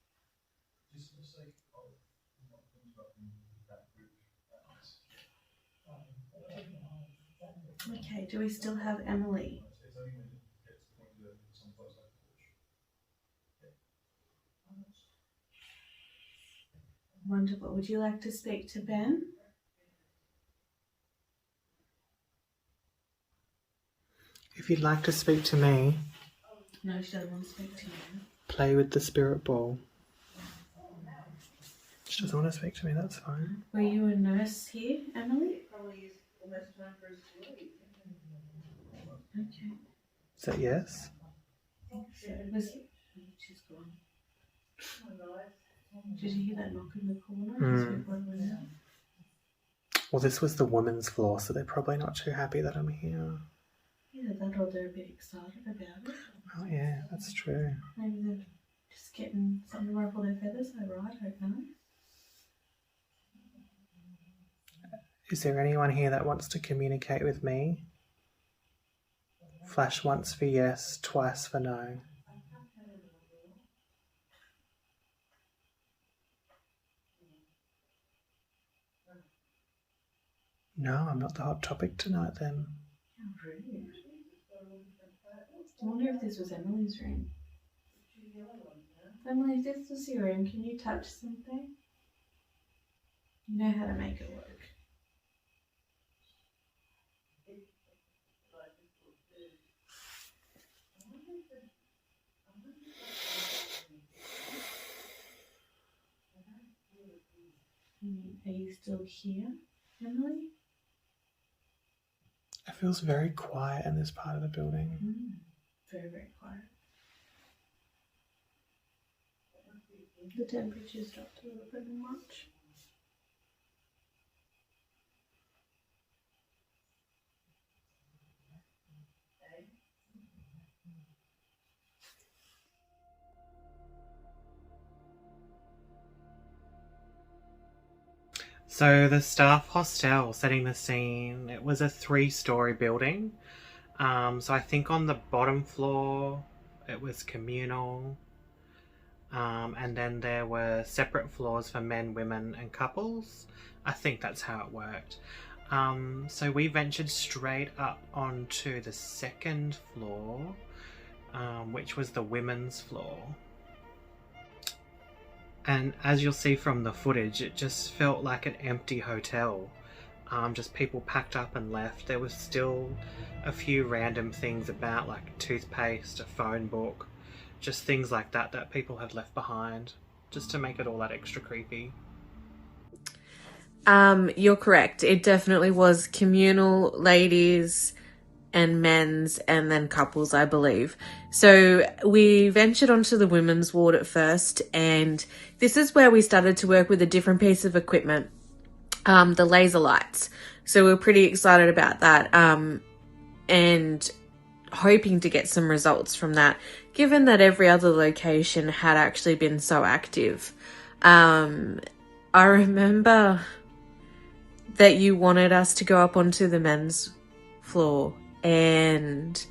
Okay, do we still have Emily? Wonderful. Would you like to speak to Ben? If you'd like to speak to me, No, she doesn't want to speak to you. play with the spirit ball. She doesn't want to speak to me, that's fine. Were you a nurse here, Emily? Okay. Is that yes? So it was. She's gone. Did you hear that knock in the corner? As we both went out? Well, this was the women's floor, so they're probably not too happy that I'm here. Either that or they're a bit excited about it. Oh yeah, that's true. Maybe they're just getting something to ruffle their feathers over, I don't know. Is there anyone here that wants to communicate with me? Flash once for yes, twice for no. No, I'm not the hot topic tonight then. How rude. I wonder if this was Emily's room. Emily, if this was your room, can you touch something? You know how to make it work. Are you still here, Emily? It feels very quiet in this part of the building. Very, very quiet. The temperature's dropped a little bit much. So the staff hostel, setting the scene, it was a 3-story building. So I think on the bottom floor it was communal, and then there were separate floors for men, women and couples. I think that's how it worked. So we ventured straight up onto the 2nd floor, which was the women's floor. And as you'll see from the footage, it just felt like an empty hotel. Just people packed up and left. There was still a few random things about, like toothpaste, a phone book, just things like that that people had left behind, just to make it all that extra creepy. You're correct. It definitely was communal, ladies and men's, and then couples, I believe. So we ventured onto the women's ward at first, and this is where we started to work with a different piece of equipment, the laser lights. So we're pretty excited about that, and hoping to get some results from that, given that every other location had actually been so active. I remember that you wanted us to go up onto the men's floor, and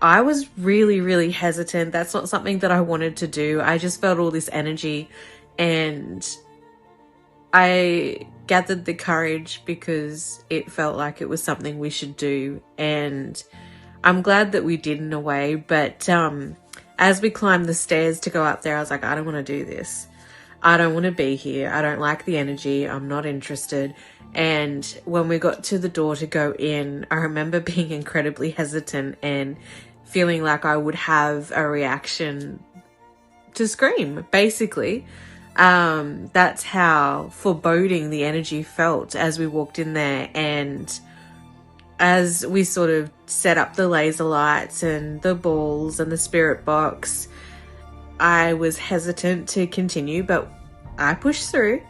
I was really, really hesitant. That's not something that I wanted to do. I just felt all this energy, and I gathered the courage because it felt like it was something we should do, and I'm glad that we did in a way. But as we climbed the stairs to go up there, I was like, I don't want to do this. I don't want to be here. I don't like the energy. I'm not interested. And when we got to the door to go in, I remember being incredibly hesitant and feeling like I would have a reaction to scream, basically. That's how foreboding the energy felt as we walked in there. And as we sort of set up the laser lights and the balls and the spirit box, I was hesitant to continue, but I pushed through,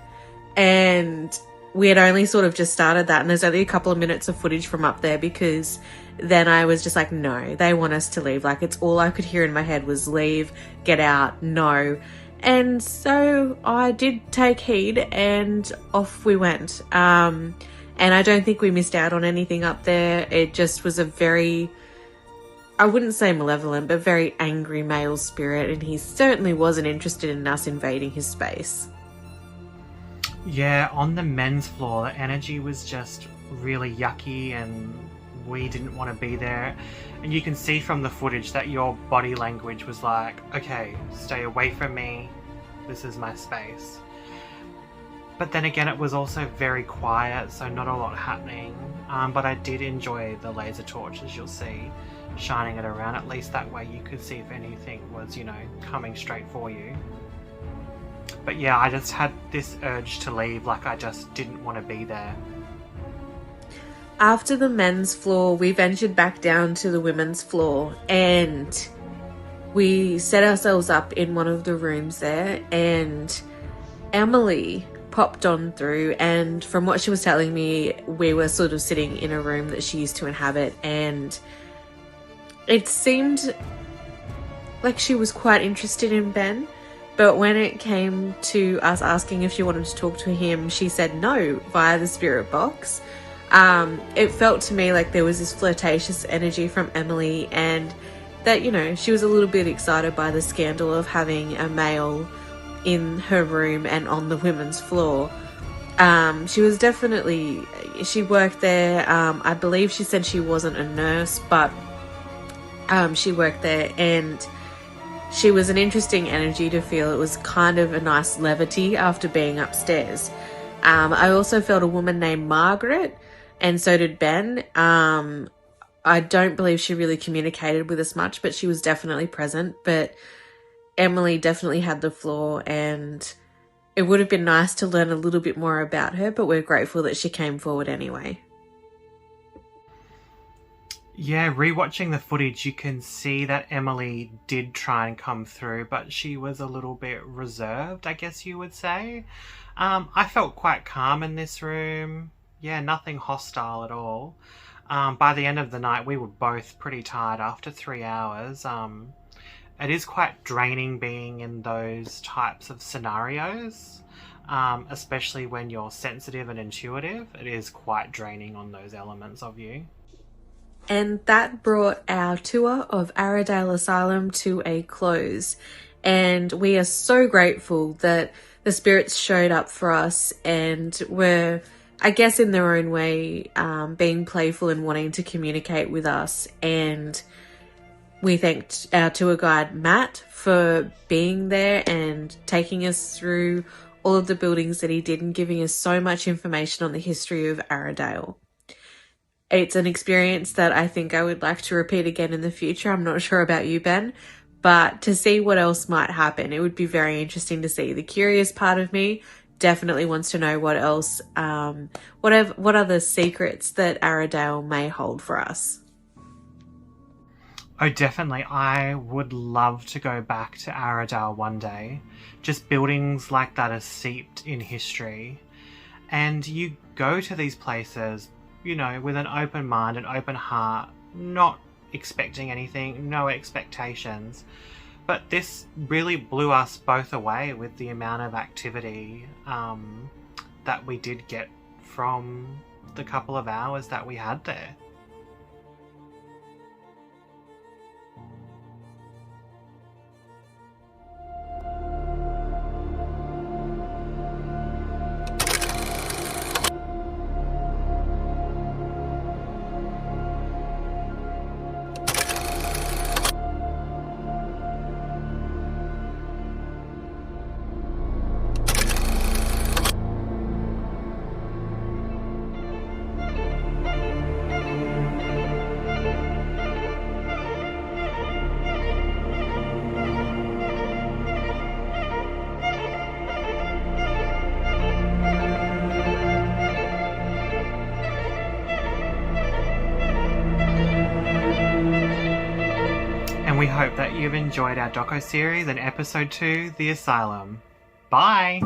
and we had only sort of just started that, and there's only a couple of minutes of footage from up there, because then I was just like, no, they want us to leave. Like, it's all I could hear in my head was leave, get out, no. And so I did take heed, and off we went. And I don't think we missed out on anything up there. It just was a very, I wouldn't say malevolent, but very angry male spirit, and he certainly wasn't interested in us invading his space. Yeah, on the men's floor, the energy was just really yucky, and we didn't want to be there. And you can see from the footage that your body language was like, okay, stay away from me, this is my space. But then again, it was also very quiet, so not a lot happening. But I did enjoy the laser torches, you'll see, shining it around. At least that way you could see if anything was, you know, coming straight for you. But yeah, I just had this urge to leave, like I just didn't want to be there. After the men's floor, we ventured back down to the women's floor, and we set ourselves up in one of the rooms there, and Emily popped on through, and from what she was telling me, we were sort of sitting in a room that she used to inhabit, and it seemed like she was quite interested in Ben, but when it came to us asking if she wanted to talk to him, she said no via the spirit box. It felt to me like there was this flirtatious energy from Emily, and that, you know, she was a little bit excited by the scandal of having a male in her room and on the women's floor. She was definitely, she worked there. I believe she said she wasn't a nurse, but she worked there, and she was an interesting energy to feel. It was kind of a nice levity after being upstairs. I also felt a woman named Margaret, and so did Ben. I don't believe she really communicated with us much, but she was definitely present. But Emily definitely had the floor, and it would have been nice to learn a little bit more about her, but we're grateful that she came forward anyway. Yeah, rewatching the footage, you can see that Emily did try and come through, but she was a little bit reserved, I guess you would say. I felt quite calm in this room. Yeah, nothing hostile at all. By the end of the night, we were both pretty tired after 3 hours. It is quite draining being in those types of scenarios, especially when you're sensitive and intuitive. It is quite draining on those elements of you. And that brought our tour of Aradale Asylum to a close. And we are so grateful that the spirits showed up for us and were, I guess in their own way, being playful and wanting to communicate with us. And we thanked our tour guide, Matt, for being there and taking us through all of the buildings that he did and giving us so much information on the history of Aradale. It's an experience that I think I would like to repeat again in the future. I'm not sure about you, Ben, but to see what else might happen, it would be very interesting to see. The curious part of me definitely wants to know what else, what other secrets that Aradale may hold for us. Oh, definitely. I would love to go back to Aradale one day. Just buildings like that are steeped in history. And you go to these places, you know, with an open mind, an open heart, not expecting anything, no expectations. But this really blew us both away with the amount of activity that we did get from the couple of hours that we had there. you've enjoyed our doco-series and episode 2, The Asylum. Bye!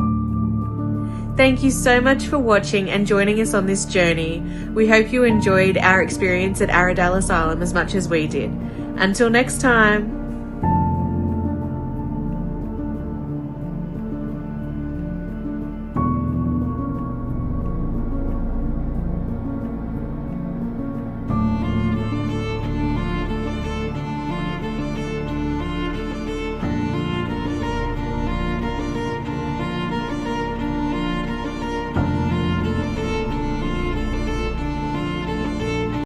Thank you so much for watching and joining us on this journey. We hope you enjoyed our experience at Aradale Asylum as much as we did. Until next time.